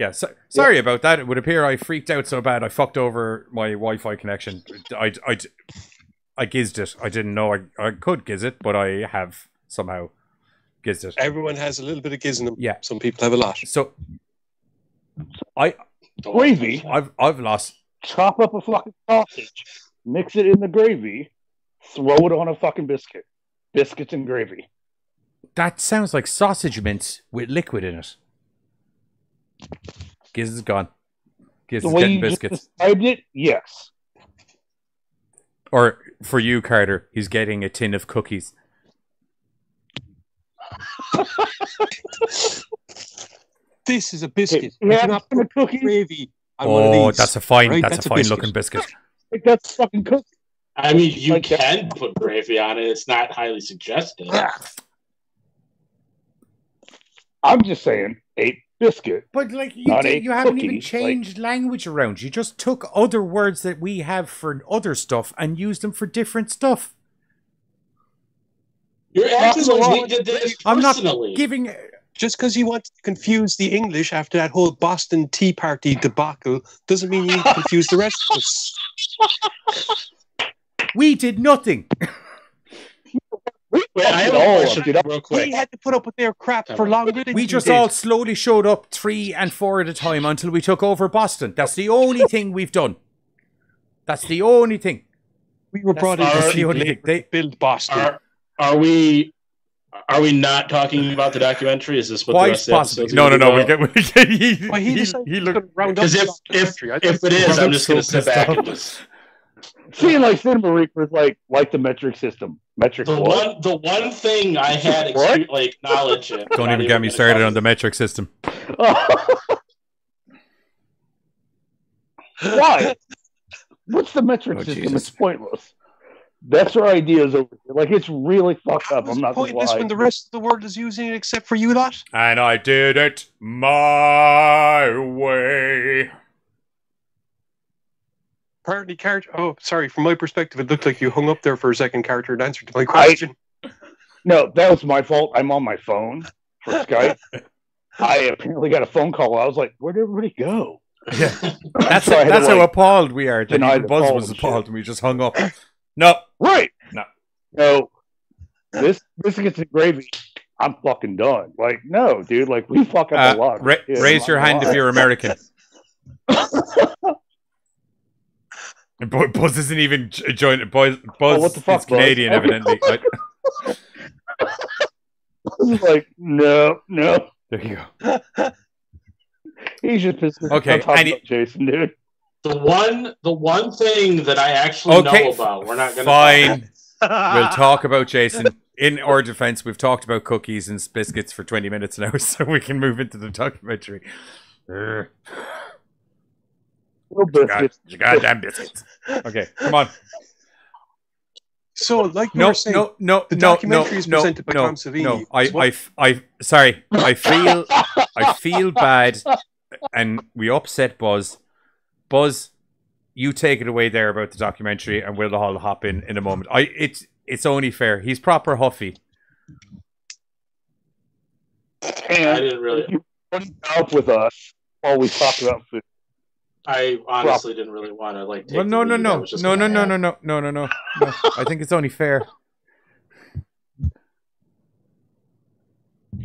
Yeah. Sorry about that. It would appear I freaked out so bad I fucked over my Wi-Fi connection. I gizzed it. I didn't know I could giz it, but I have somehow gizzed it. Everyone has a little bit of giz in them. Yeah. Some people have a lot. So Gravy. I've lost. Chop up a fucking sausage, mix it in the gravy, throw it on a fucking biscuit. Biscuits and gravy. That sounds like sausage mince with liquid in it. Giz is gone. Giz The is way getting you just biscuits. described it, yes. Or for you, Carter, he's getting a tin of cookies. This is a biscuit. Yeah, You cannot tin of put cookies. gravy on one of these. That's a fine. right? That's a fine looking biscuit. Like, that's fucking cookie. I mean, you can put gravy on it. It's not highly suggested. I'm just saying, a biscuit. But like you Not a haven't cookie, even changed language around. You just took other words that we have for other stuff and used them for different stuff. You're acting like we did this I'm not personally. giving. Just because you want to confuse the English after that whole Boston Tea Party debacle doesn't mean you need to confuse the rest of us. We did nothing. Wait, I have a question real quick. We had to put up with their crap for longer than We you just did. all slowly showed up 3 and 4 at a time until we took over Boston. That's the only thing we've done. That's the only thing. We were brought in That's to the only thing. they build Boston. Are we not talking about the documentary? Is this what the Quite rest of the possibly. episode's No. gonna be We'll about? get, he Well, he decided he he looked. round up Because the if documentary. I it is, I'm I'm just so going to sit pissed back off. and just. Seeing like Cinema Reapers like the metric system. Metric The one thing I had knowledge in. Don't even get me started on the metric system. Why? What's the metric system? Jesus. It's pointless. That's our ideas over here. Like, it's really fucked up. I'm not gonna Pointless lie. when the rest of the world is using it except for you lot. And I did it my way. Apparently, character. Oh, sorry. From my perspective, it looked like you hung up there for a second. Character in answer to my question. No, that was my fault. I'm on my phone for Skype. I apparently got a phone call. I was like, "Where'd everybody go?" Yeah, that's how appalled we are. That deny even the Buzz call was and appalled, and we just hung up. No, Right. no. No. This gets in gravy. I'm fucking done. Like, no, dude. Like, we fuck up a lot. Yeah, raise your hand if you're American. And Buzz isn't even joining. Buzz what the fuck, is Canadian, Buzz? evidently. Like, no. There you go. He's just pissed me Okay, on top of Jason, dude. The one thing that I actually know about, we're not going to. Fine. We'll talk about Jason. In our defense, we've talked about cookies and biscuits for 20 minutes now, so we can move into the documentary. No biscuits. You goddamn biscuits. Okay, come on. So, like you were saying, the documentary is presented by Tom Savini. No, sorry. I feel bad, and we upset Buzz. Buzz, you take it away there about the documentary, and we'll all hop in a moment. It's only fair. He's proper huffy. And I didn't really help with us while we talk about food. I honestly didn't really want to take. Well, no. I think it's only fair.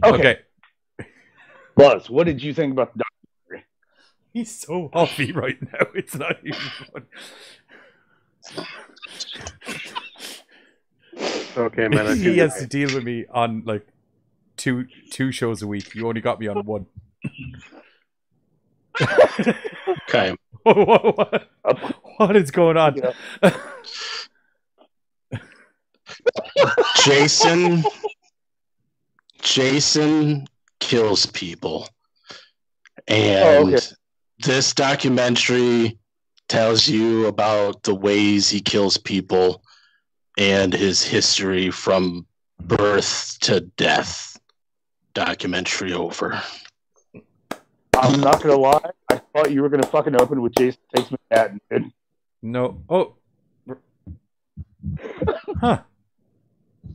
Okay. Buzz, what did you think about the documentary? He's so huffy right now. It's not even fun. Okay, man. He has to deal with me on like two shows a week. You only got me on one. Okay. What is going on? Jason kills people. And this documentary tells you about the ways he kills people and his history from birth to death. Documentary over. I'm not gonna lie. I thought you were gonna fucking open with Jason Takes Manhattan. Dude. No. Oh. Huh.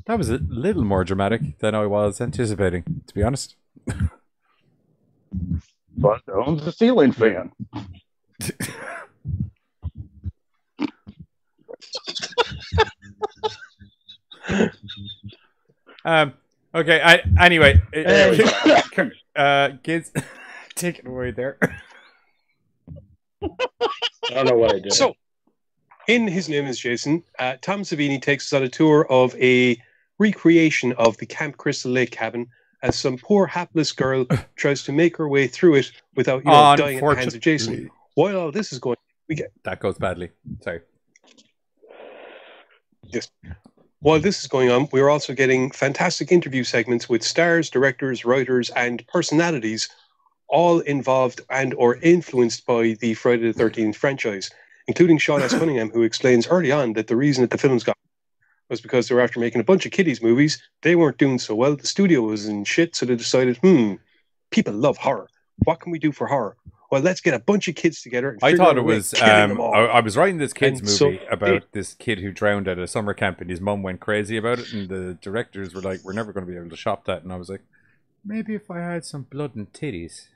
That was a little more dramatic than I was anticipating, to be honest. Buzz owns a ceiling fan. Okay. Anyway, kids, take it away there. I don't know what I did. So, in His Name is Jason, Tom Savini takes us on a tour of a recreation of the Camp Crystal Lake cabin as some poor hapless girl tries to make her way through it without dying at the hands of Jason. While all this is going, we get that goes badly. Sorry. Yes. While this is going on, we're also getting fantastic interview segments with stars, directors, writers, and personalities, all involved and or influenced by the Friday the 13th franchise, including Sean S. Cunningham, who explains early on that the reason that the films got was because they were after making a bunch of kiddies movies. They weren't doing so well. The studio was in shit, so they decided, people love horror. What can we do for horror? Well, let's get a bunch of kids together. And I thought it was. I was writing this kids movie about this kid who drowned at a summer camp, and his mum went crazy about it. And the directors were like, "We're never going to be able to shop that." And I was like, "Maybe if I had some blood and titties,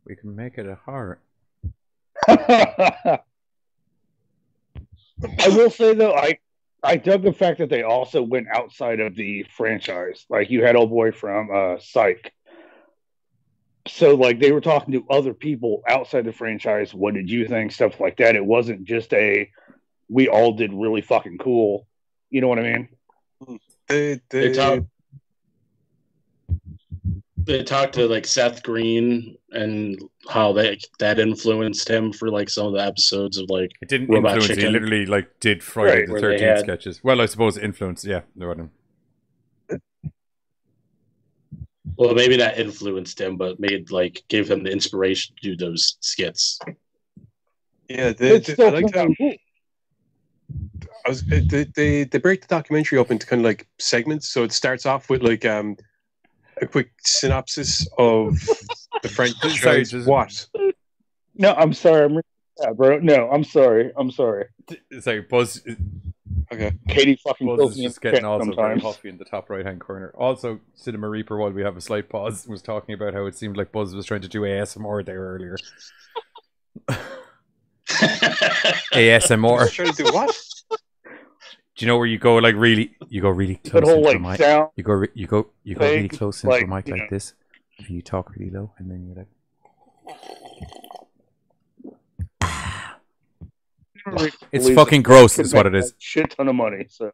we can make it a horror." I will say though, I dug the fact that they also went outside of the franchise. Like you had old boy from Psych. So, like, they were talking to other people outside the franchise. What did you think? Stuff like that. It wasn't just we all did really fucking cool. You know what I mean? they talked to like Seth Green and how that influenced him for like some of the episodes of like it didn't Robot influence. Chicken. He literally like did Friday the where they 13th had- sketches. Well, I suppose influence. Yeah, there wasn't. Well, maybe that influenced him, but gave him the inspiration to do those skits. Yeah, I like how they break the documentary up into kind of like segments. So it starts off with like a quick synopsis of the franchise. What? No, I'm sorry. Bro. No, I'm sorry. Sorry, Buzz. Okay. Katie fucking Buzz kills is me just getting also very sometimes. puffy in the top right-hand corner. Also, Cinema Reaper, while we have a slight pause, was talking about how it seemed like Buzz was trying to do ASMR there earlier. ASMR. Trying to do what? Do you know where you go like really close whole, into like, a mic? sound You go really thing, close into a like, mic you like know. this, and you talk really low, and then you're like, it's fucking gross, is what it is. Shit ton of money. So,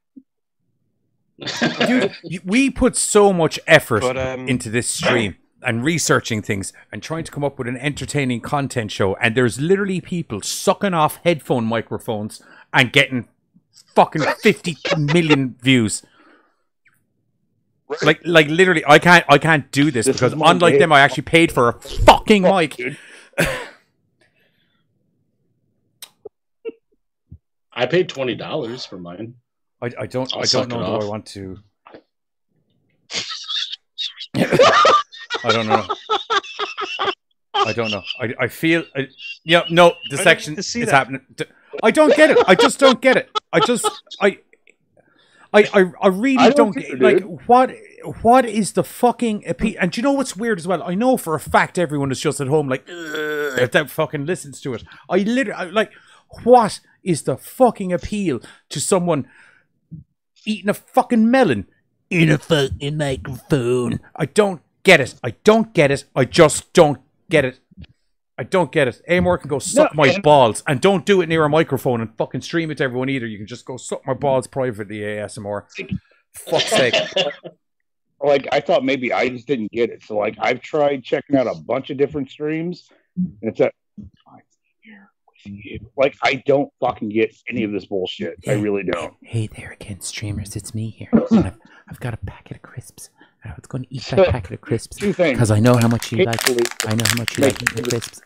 Dude, we put so much effort But, into this stream and researching things and trying to come up with an entertaining content show, and there's literally people sucking off headphone microphones and getting fucking 50 million views. Like literally, I can't do this because unlike them, I actually paid for a fucking mic. I paid $20 for mine. I don't know. Do I want to? I don't know. I don't know. I feel. Yeah, no. The section is happening. I don't get it. I just don't get it. I really don't get it. Like what is the fucking appeal? And do you know what's weird as well? I know for a fact everyone is just at home like that fucking listens to it. I literally like what is the fucking appeal to someone eating a fucking melon in a fucking microphone? I don't get it. I just don't get it. I don't get it. Amor can go suck my balls, and don't do it near a microphone and fucking stream it to everyone either. You can just go suck my balls privately, ASMR. Fuck's sake. like, I thought maybe I just didn't get it. So, like, I've tried checking out a bunch of different streams, and it's like, I don't fucking get any of this bullshit. I really don't. Hey there again, streamers. It's me here. I've got a packet of crisps. I was going to eat that packet of crisps because I know how much you like. I know how much you like eating the crisps.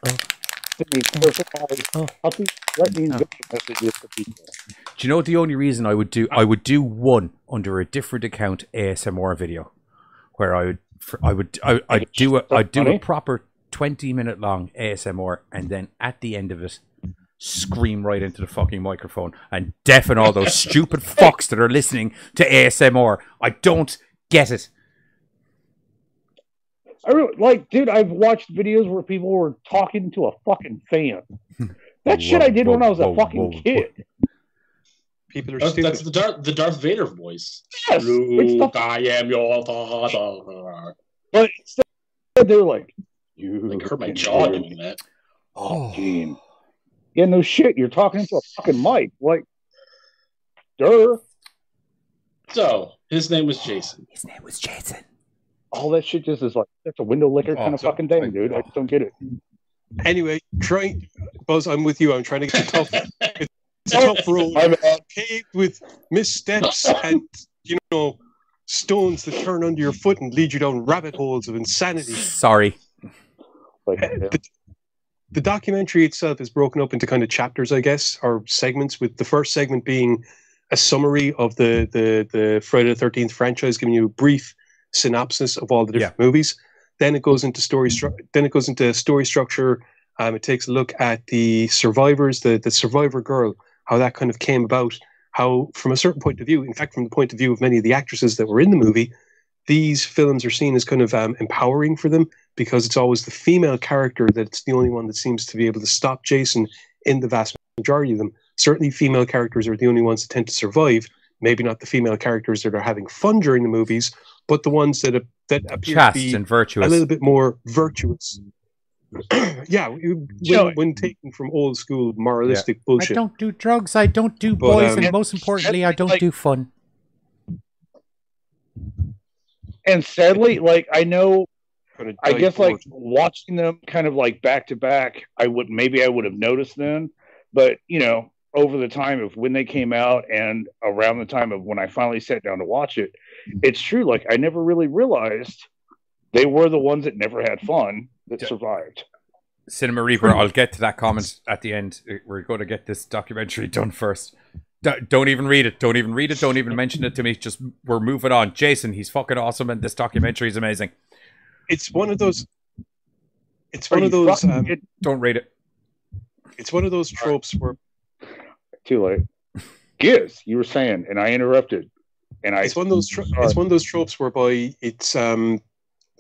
Do you know the only reason I would do one under a different account ASMR video, where I'd do a proper 20-minute long ASMR, and then at the end of it, scream right into the fucking microphone and deafen all those stupid fucks that are listening to ASMR. I don't get it. I really, like, dude, I've watched videos where people were talking to a fucking fan. That shit I did when I was a fucking kid. People are stupid. That's the Darth Vader voice. Yes, Luke, I am your father. But instead they're like, you like hurt my jaw doing that. Oh, Gene. Yeah, no shit. You're talking into a fucking mic. Like, duh. So, his name was Jason. All that shit just is like, that's a window licker kind of fucking thing, dude. I just don't get it. Anyway, Buzz, I'm with you. I'm trying to get tough. It's a tough road, paved with missteps and, stones that turn under your foot and lead you down rabbit holes of insanity. Sorry. The documentary itself is broken up into kind of chapters, I guess, or segments, with the first segment being a summary of the Friday the 13th franchise, giving you a brief synopsis of all the different movies. Then it goes into story structure. It takes a look at the survivors, the survivor girl, how that kind of came about, how from a certain point of view, in fact, from the point of view of many of the actresses that were in the movie, these films are seen as kind of empowering for them, because it's always the female character that's the only one that seems to be able to stop Jason in the vast majority of them. Certainly female characters are the only ones that tend to survive. Maybe not the female characters that are having fun during the movies, but the ones that appear chaste to be and virtuous, a little bit more virtuous. Yeah, when taken from old school moralistic bullshit. I don't do drugs, I don't do boys, and most importantly, I don't do fun. And sadly, like, I know I guess like watching them kind of like back to back, I would have noticed then, but you know, over the time of when they came out and around the time of when I finally sat down to watch it, it's true. Like I never really realized they were the ones that never had fun that survived. Cinema Reaper, I'll get to that comment at the end. We're going to get this documentary done first. Don't even read it. Don't even read it. Don't even mention it to me. Just we're moving on. Jason, he's fucking awesome, and this documentary is amazing. It's one of those. It's one of those. Don't read it. It's one of those tropes where. Too late. Giz, you were saying, and I interrupted. And it's one of those. It's one of those tropes whereby it's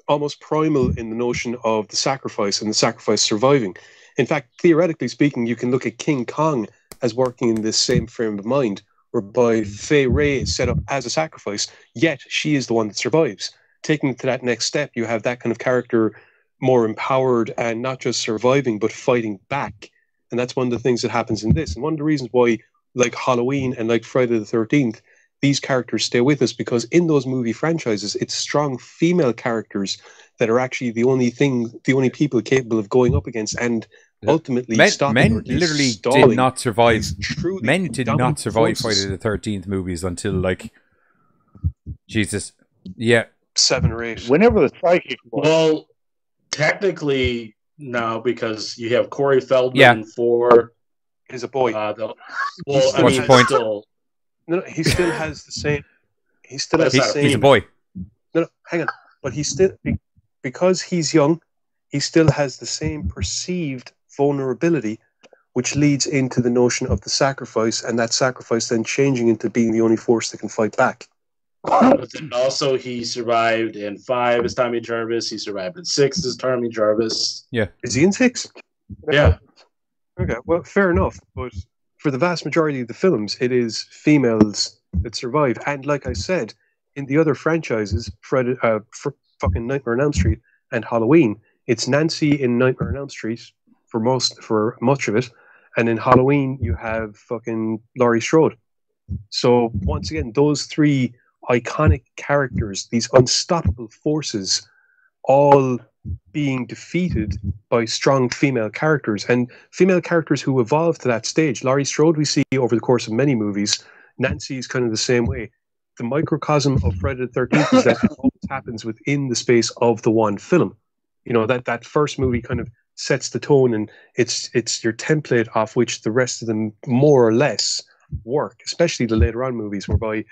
almost primal in the notion of the sacrifice and the sacrifice surviving. In fact, theoretically speaking, you can look at King Kong as working in this same frame of mind, whereby Fay Ray is set up as a sacrifice, yet she is the one that survives. Taking it to that next step, you have that kind of character more empowered and not just surviving, but fighting back. And that's one of the things that happens in this. And one of the reasons why, like Halloween and like Friday the 13th, these characters stay with us, because in those movie franchises, it's strong female characters that are actually the only people capable of going up against and ultimately stopping. Men literally did not survive. Men did not survive Friday the 13th movies until like Jesus. Yeah. 7 or 8. Whenever the psychic was. Well, technically, no, because you have Corey Feldman for... He's a boy. What's the point? No, he still has the same... He still has the same... He's a boy. No, hang on. But he still... Because he's young, he still has the same perceived vulnerability, which leads into the notion of the sacrifice, and that sacrifice then changing into being the only force that can fight back. But then also he survived in 5 as Tommy Jarvis. He survived in 6 as Tommy Jarvis. Yeah. Is he in 6? Yeah. Okay, well, fair enough. But for the vast majority of the films, it is females that survive. And like I said, in the other franchises, fucking Nightmare on Elm Street and Halloween, it's Nancy in Nightmare on Elm Street for much of it. And in Halloween, you have fucking Laurie Strode. So once again, those 3 iconic characters, these unstoppable forces, all being defeated by strong female characters, and female characters who evolve to that stage. Laurie Strode we see over the course of many movies. Nancy is kind of the same way. The microcosm of Friday the 13th is that it always happens within the space of the one film. You know, that first movie kind of sets the tone, and it's your template off which the rest of them more or less work, especially the later on movies whereby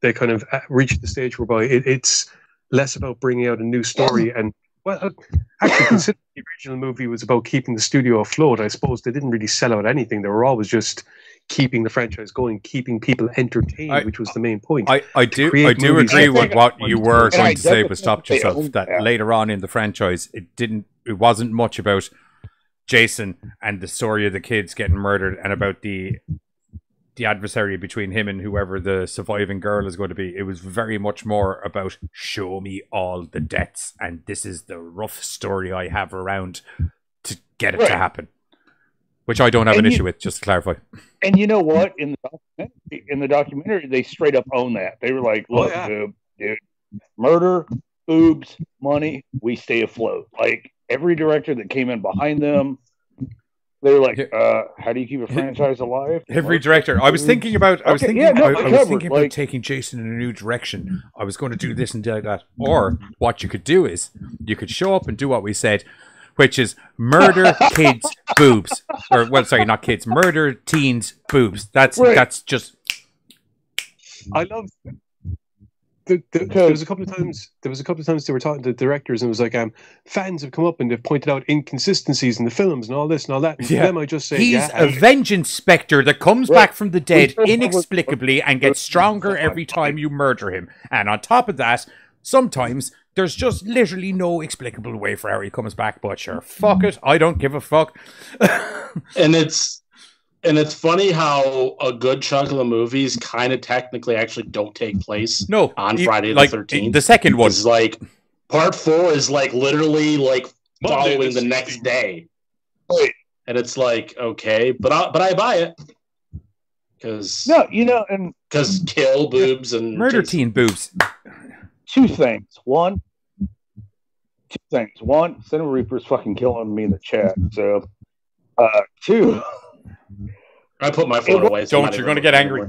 they kind of reach the stage whereby it's less about bringing out a new story. And, well, actually, considering the original movie was about keeping the studio afloat, I suppose they didn't really sell out anything. They were always just keeping the franchise going, keeping people entertained, which was the main point. I do agree with what you were going to say, but stopped yourself. That later on in the franchise, it wasn't much about Jason and the story of the kids getting murdered and about the adversary between him and whoever the surviving girl is going to be. It was very much more about show me all the deaths, and this is the rough story I have around to get it to happen. Which I don't have an issue with, just to clarify. And you know what? In the documentary, they straight up own that. They were like, look, dude, murder, boobs, money, we stay afloat. Like, every director that came in behind them, they were like, how do you keep a franchise alive? Every director. I was thinking about taking Jason in a new direction. I was going to do this and do that. Or what you could do is you could show up and do what we said, which is murder kids boobs. Or well, sorry, not kids, murder teens boobs. That's just I love there was a couple of times they were talking to directors and it was like fans have come up and they've pointed out inconsistencies in the films and all this and all that. And them I just say he's a vengeance spectre that comes back from the dead inexplicably and gets stronger every time you murder him. And on top of that, sometimes there's just literally no explicable way for how he comes back, but sure, fuck it, I don't give a fuck. And it's funny how a good chunk of the movies kind of technically actually don't take place on Friday the 13th. The second one is like part 4 is like literally like following the next day. And it's like, okay, but I buy it. Because kill boobs and murder teen boobs. 2 things. One, two things. One, Cinema Reaper's fucking killing me in the chat. So, two, I put my phone away. Don't, you're going to get angry.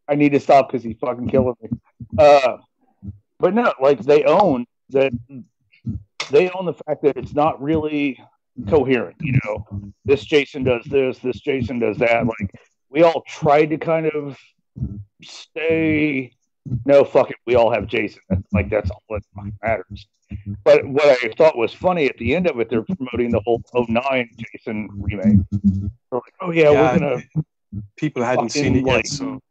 I need to stop because he's fucking killing me. But no, like they own that. They own the fact that it's not really coherent. You know, this Jason does this Jason does that. Like we all tried to kind of stay. No, fuck it. We all have Jason. That's all that fucking matters. But what I thought was funny at the end of it, they're promoting the whole 09 Jason remake. They're like, oh yeah, we're gonna. People hadn't seen it yet, so.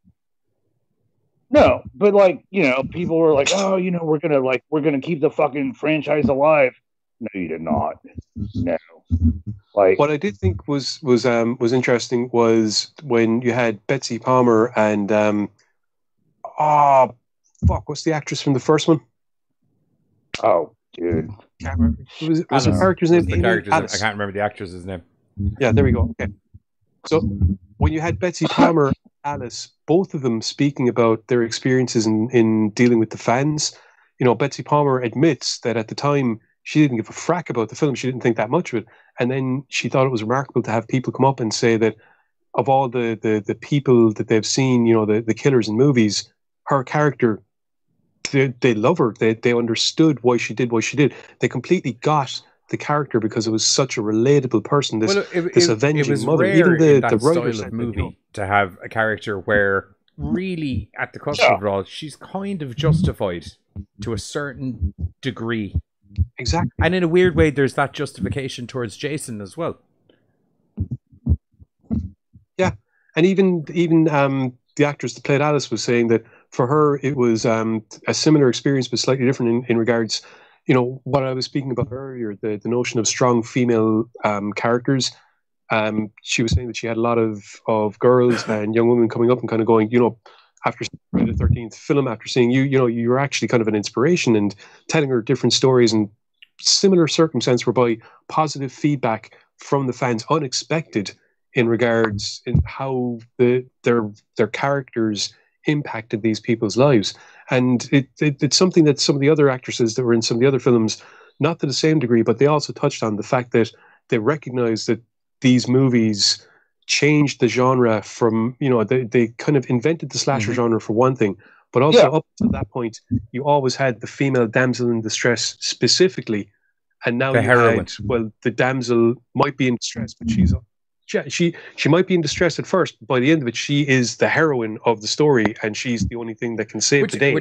No, but like, you know, people were like, oh, you know, we're gonna keep the fucking franchise alive. No, you did not. No. Like what I did think was interesting was when you had Betsy Palmer and what's the actress from the first one? Oh, dude. Was the character's name? I can't remember the actress's name. Yeah, there we go. Okay. So when you had Betsy Palmer and Alice, both of them speaking about their experiences in dealing with the fans, you know, Betsy Palmer admits that at the time she didn't give a frack about the film. She didn't think that much of it. And then she thought it was remarkable to have people come up and say that of all the people that they've seen, you know, the killers in movies, her character, they love her. They understood why she did what she did. They completely got the character because it was such a relatable person. This avenging it was mother. Rare Even the style writers of movie to have a character where really at the crux of it all, she's kind of justified to a certain degree. Exactly. And in a weird way, there's that justification towards Jason as well. Yeah, and even the actress that played Alice was saying that for her it was a similar experience, but slightly different in regards. You know, what I was speaking about earlier, the notion of strong female characters. She was saying that she had a lot of girls and young women coming up and kind of going, you know, after the 13th film, after seeing you, you know, you were actually kind of an inspiration and telling her different stories and similar circumstance whereby positive feedback from the fans, unexpected in regards in how their characters impacted these people's lives. And it's something that some of the other actresses that were in some of the other films, not to the same degree, but they also touched on the fact that they recognized that these movies changed the genre from, you know, they kind of invented the slasher genre for one thing, but also up to that point, you always had the female damsel in distress specifically, and now the heroine. Well, the damsel might be in distress, but she might be in distress at first, but by the end of it, she is the heroine of the story, and she's the only thing that can save the day.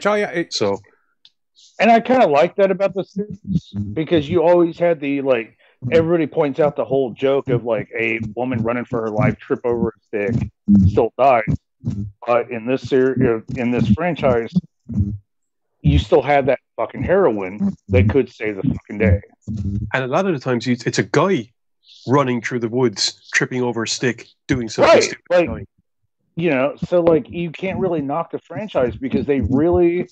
And I kind of like that about the series because you always had the like. Everybody points out the whole joke of like a woman running for her life, trip over a stick, still dies. But in this series, in this franchise, you still have that fucking heroine that could save the fucking day. And a lot of the times, it's a guy running through the woods, tripping over a stick, doing something stupid. Like, you know, so like you can't really knock the franchise because they really.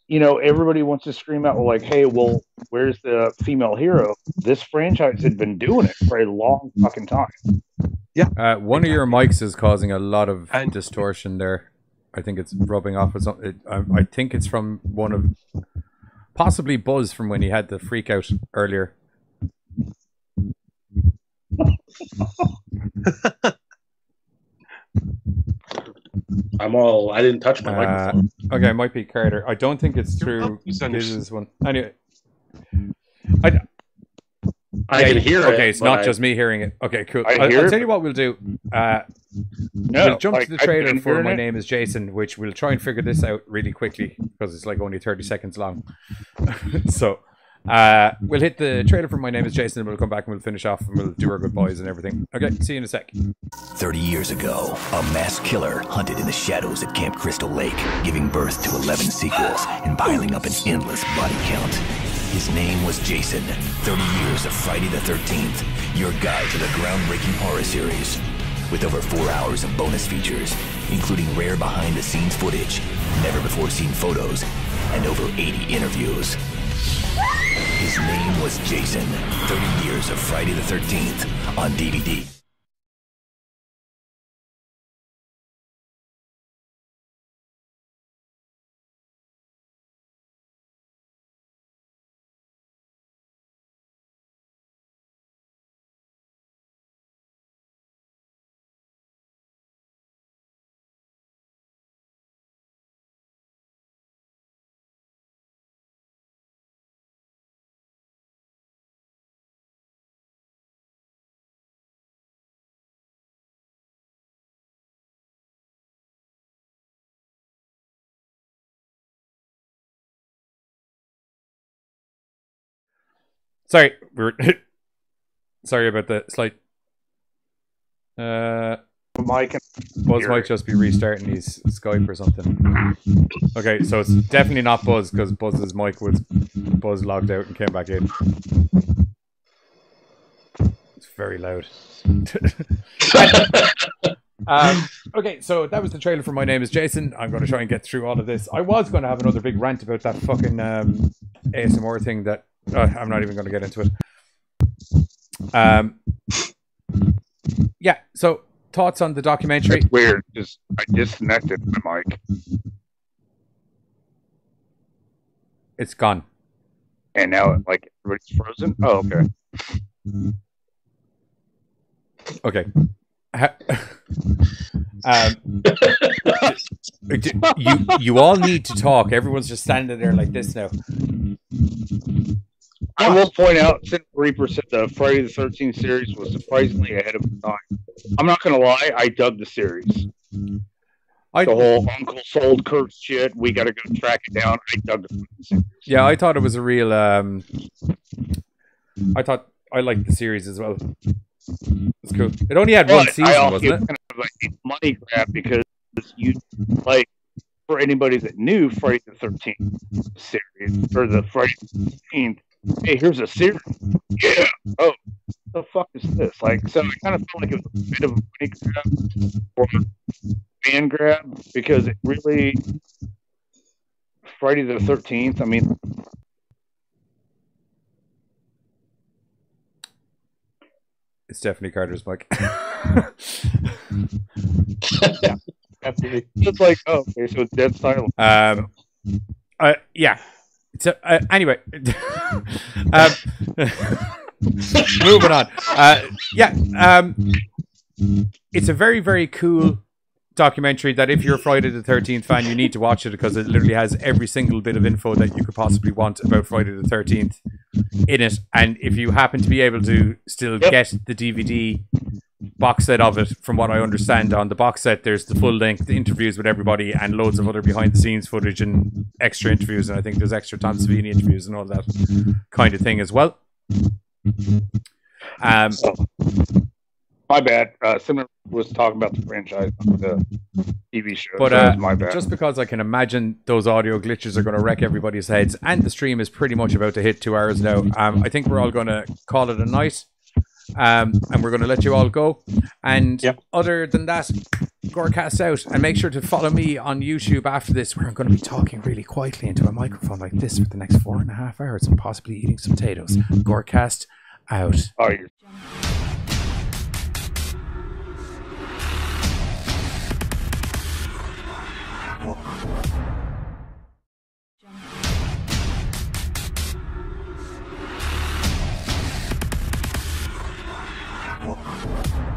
You know, everybody wants to scream out, well, like, hey, well, where's the female hero? This franchise had been doing it for a long fucking time. Yeah. One of your mics is causing a lot of distortion there. I think it's rubbing off with something. I think it's from one of, possibly Buzz from when he had the freak out earlier. I didn't touch my microphone. Okay, it might be Carter. I don't think it's through this one. Anyway. I can hear it. Okay, it's not just me hearing it. Okay, cool. I'll tell you what we'll do. We'll jump to the trailer for My Name is Jason, which we'll try and figure this out really quickly because it's like only 30 seconds long. So we'll hit the trailer for My Name is Jason and we'll come back and we'll finish off and we'll do our goodbyes and everything. Okay, see you in a sec. 30 years ago, a mass killer hunted in the shadows at Camp Crystal Lake, giving birth to 11 sequels and piling up an endless body count. His name was Jason. 30 years of Friday the 13th, your guide to the groundbreaking horror series. With over 4 hours of bonus features, including rare behind-the-scenes footage, never-before-seen photos, and over 80 interviews. His name was Jason. 30 years of Friday the 13th on DVD. Sorry, sorry about the slight. Mike, Buzz might just be restarting his Skype or something. Okay, so it's definitely not Buzz because Buzz's mic was logged out and came back in. It's very loud. Okay, so that was the trailer for My Name is Jason. I'm going to try and get through all of this. I was going to have another big rant about that fucking ASMR thing that I'm not even going to get into it. Yeah, so thoughts on the documentary? It's weird. I disconnected my mic. It's gone. And now, like, everybody's frozen? Oh, okay. Okay. You all need to talk. Everyone's just standing there like this now. I will point out, since Reaper said the Friday the 13th series was surprisingly ahead of its time. I'm not going to lie, I dug the series. The whole Uncle sold Kurt shit, we got to go track it down. I dug the series. Yeah, I thought it was a real... I liked the series as well. It's cool. It only had one season, wasn't it? Kind of like a money grab because you, like, for anybody that knew Friday the 13th series, or the Friday the 13th, hey, here's a series. Yeah. Oh, the fuck is this? Like, so I kind of felt like it was a bit of a money grab or fan grab because it really, Friday the 13th, I mean, it's definitely Carter's mic. Yeah, definitely. It's like, oh, okay, so it's dead silent. Yeah. So anyway, moving on. It's a very, very cool documentary that if you're a Friday the 13th fan, you need to watch it because it literally has every single bit of info that you could possibly want about Friday the 13th in it. And if you happen to be able to still get the DVD box set of it, from what I understand, on the box set there's the full length interviews with everybody and loads of other behind the scenes footage and extra interviews, and I think there's extra Tom Savini interviews and all that kind of thing as well. My bad. Simon was talking about the franchise on the TV show. But so my bad. Just because I can imagine those audio glitches are going to wreck everybody's heads, and the stream is pretty much about to hit 2 hours now. I think we're all going to call it a night. And we're going to let you all go. And other than that, Gorecast out. And make sure to follow me on YouTube after this, where I'm going to be talking really quietly into a microphone like this for the next 4.5 hours and possibly eating some potatoes. Gorecast out. Oh,